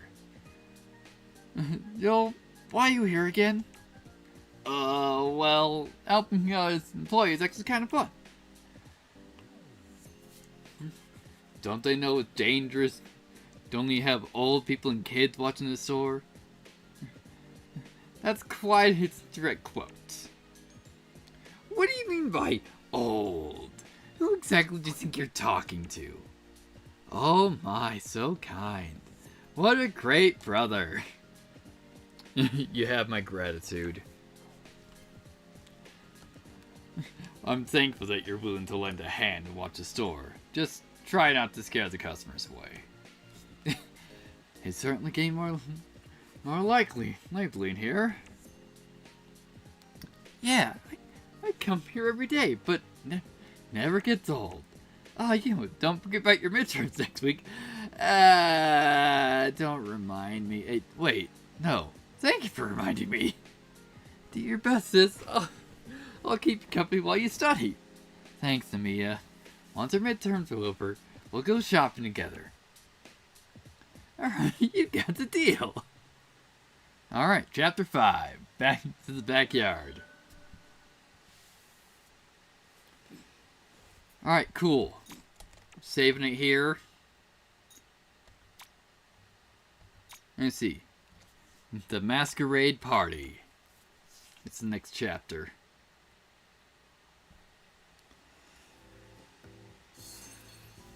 Yo, why are you here again? Well, helping as employees is actually kind of fun. Don't they know it's dangerous to only have old people and kids watching the store? That's quite a direct quote. What do you mean by old? Who exactly do you think you're talking to? Oh my, so kind. What a great brother. You have my gratitude. I'm thankful that you're willing to lend a hand and watch the store. Just try not to scare the customers away. It's certainly getting more lively in here. Yeah, I come here every day, but never gets old. Don't forget about your midterms next week. Don't remind me. Hey, wait, no. Thank you for reminding me. Do your best, sis. I'll keep you company while you study. Thanks, Namiya. Once our midterms are over, we'll go shopping together. Alright, you got the deal. Alright, chapter 5. Back to the backyard. Alright, cool. Saving it here. Let's see. The Masquerade Party. It's the next chapter.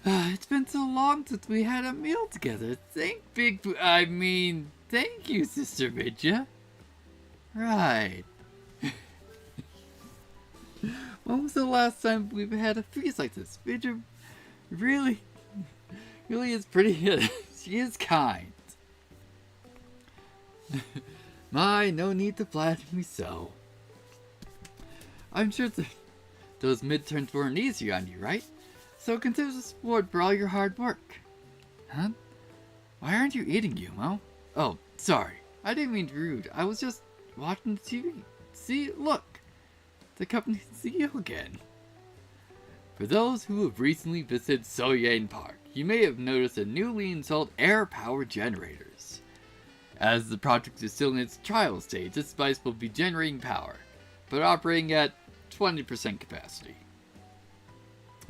It's been so long since we had a meal together. Thank you, Sister Vidya. Right. When was the last time we've had a feast like this? Vidya really is pretty good. She is kind. No need to flatter me so. I'm sure those midterms weren't easy on you, right? So consider the sport for all your hard work. Huh? Why aren't you eating, Yumo? Oh, sorry. I didn't mean to be rude. I was just watching the TV. See, look, the company CEO again. For those who have recently visited Soyen Park, you may have noticed a newly installed air power generators. As the project is still in its trial stage, this device will be generating power, but operating at 20% capacity.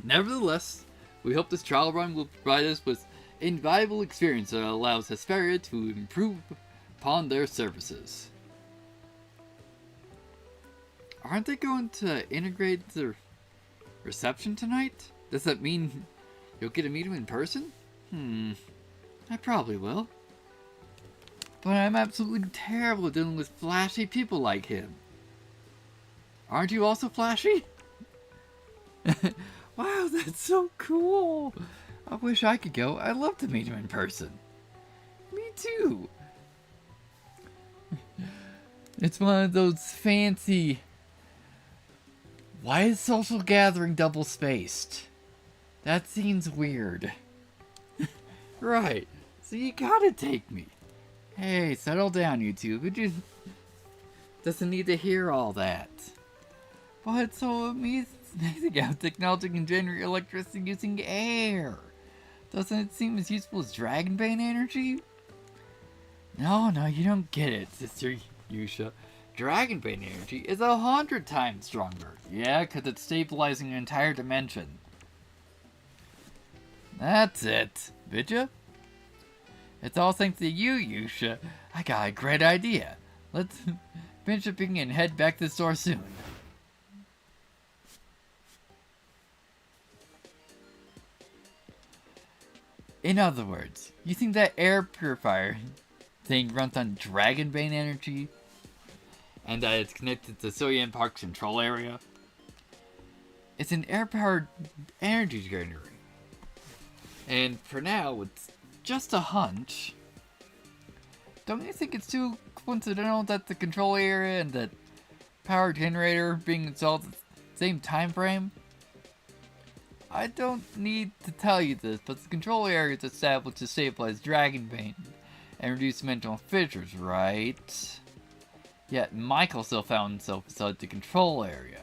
Nevertheless, we hope this trial run will provide us with invaluable experience that allows Hesperia to improve upon their services. Aren't they going to integrate the reception tonight? Does that mean you'll get to meet him in person? I probably will. But I'm absolutely terrible at dealing with flashy people like him. Aren't you also flashy? Wow, that's so cool. I wish I could go. I'd love to meet him in person. Me too. It's one of those fancy... Why is social gathering double-spaced? That seems weird. Right. So you gotta take me. Hey, settle down, you two. Who just doesn't need to hear all that? But it's so amazing how technology can generate electricity using air. Doesn't it seem as useful as Dragonbane energy? No, you don't get it, Sister Yusha. Dragonbane energy is 100 times stronger. Yeah, because it's stabilizing an entire dimension. That's it. Vidya? It's all thanks to you, Yusha. I got a great idea. Let's finish shipping and head back to the store soon. In other words, you think that air purifier thing runs on Dragonbane energy? And that it's connected to Soyen Park's control area? It's an air-powered energy generator. And for now, it's just a hunch. Don't you think it's too coincidental that the control area and the power generator being installed at the same time frame? I don't need to tell you this, but the control area is established to stabilize Dragonbane and reduce mental fissures, right? Yet Michael still found himself inside the control area.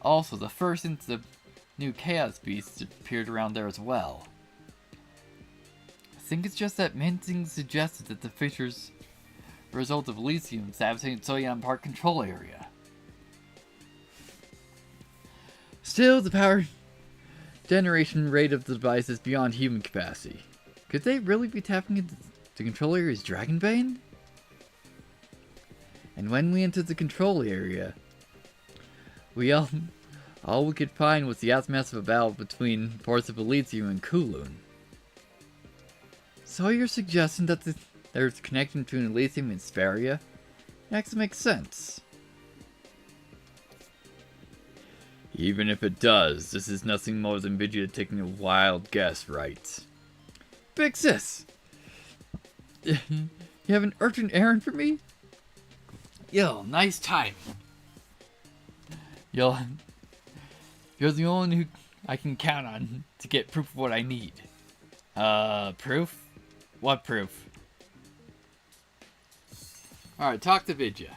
Also, the first instance of new Chaos Beasts appeared around there as well. I think it's just that Menzing suggested that the fissures were a result of Elysium sabotaging Soyan Park control area. Still, the power generation rate of the device is beyond human capacity. Could they really be tapping into the control area's Dragonbane? And when we entered the control area, all we could find was the aftermath of a battle between parts of Elysium and Kulun. So you're suggesting that there's a connection between Elysium and Hesperia? That makes sense. Even if it does, this is nothing more than Vidya taking a wild guess, right? Big Sis! You have an urgent errand for me? Yo, nice timing. You're the only who I can count on to get proof of what I need. Proof? What proof? Alright, talk to Vidya.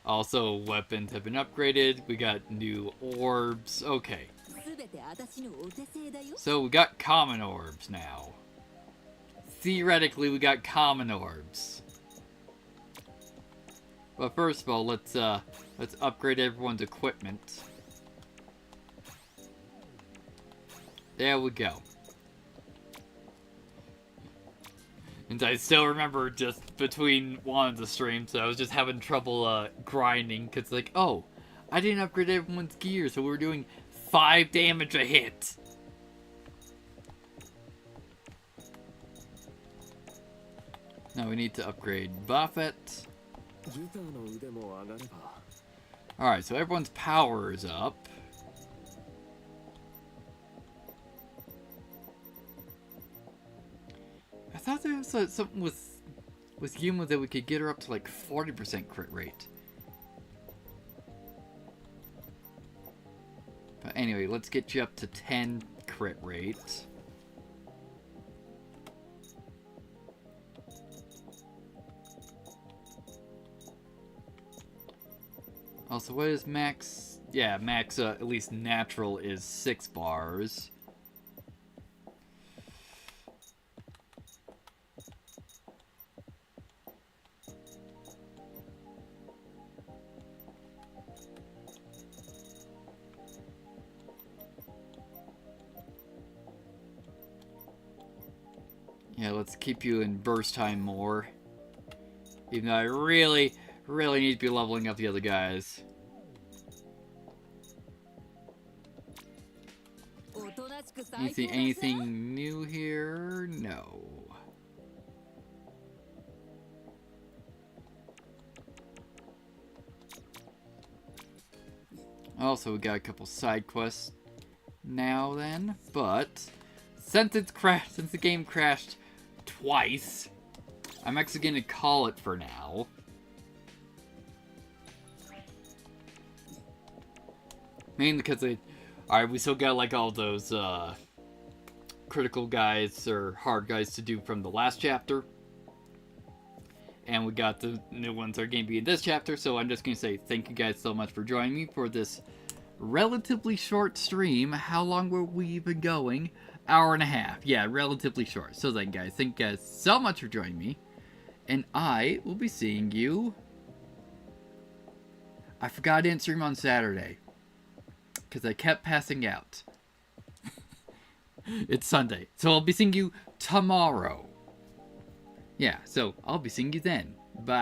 Also, weapons have been upgraded. We got new orbs. Okay. So we got common orbs now. Theoretically, we got common orbs. But first of all, let's upgrade everyone's equipment. There we go. And I still remember just between one of the streams, I was just having trouble grinding, because like, oh, I didn't upgrade everyone's gear, so we were doing 5 damage a hit. Now we need to upgrade Buffett. Alright, so everyone's power is up. I thought there was something with Yuma that we could get her up to like 40% crit rate. But anyway, let's get you up to 10 crit rate. Also, what is max? Yeah, max, at least natural, is 6 bars. Yeah, let's keep you in burst time more. Even though I really need to be leveling up the other guys. Anything new here? No. Also, we got a couple side quests now then, but since the game crashed twice, I'm actually gonna call it for now. Mainly because alright, we still got like all those critical guys or hard guys to do from the last chapter. And we got the new ones that are going to be in this chapter, so I'm just going to say thank you guys so much for joining me for this relatively short stream. How long were we been going? Hour and a half. Yeah, relatively short. So then guys, thank you guys so much for joining me. And I will be seeing you. I forgot I didn't stream on Saturday, because I kept passing out. It's Sunday. So I'll be seeing you tomorrow. Yeah, so I'll be seeing you then. Bye.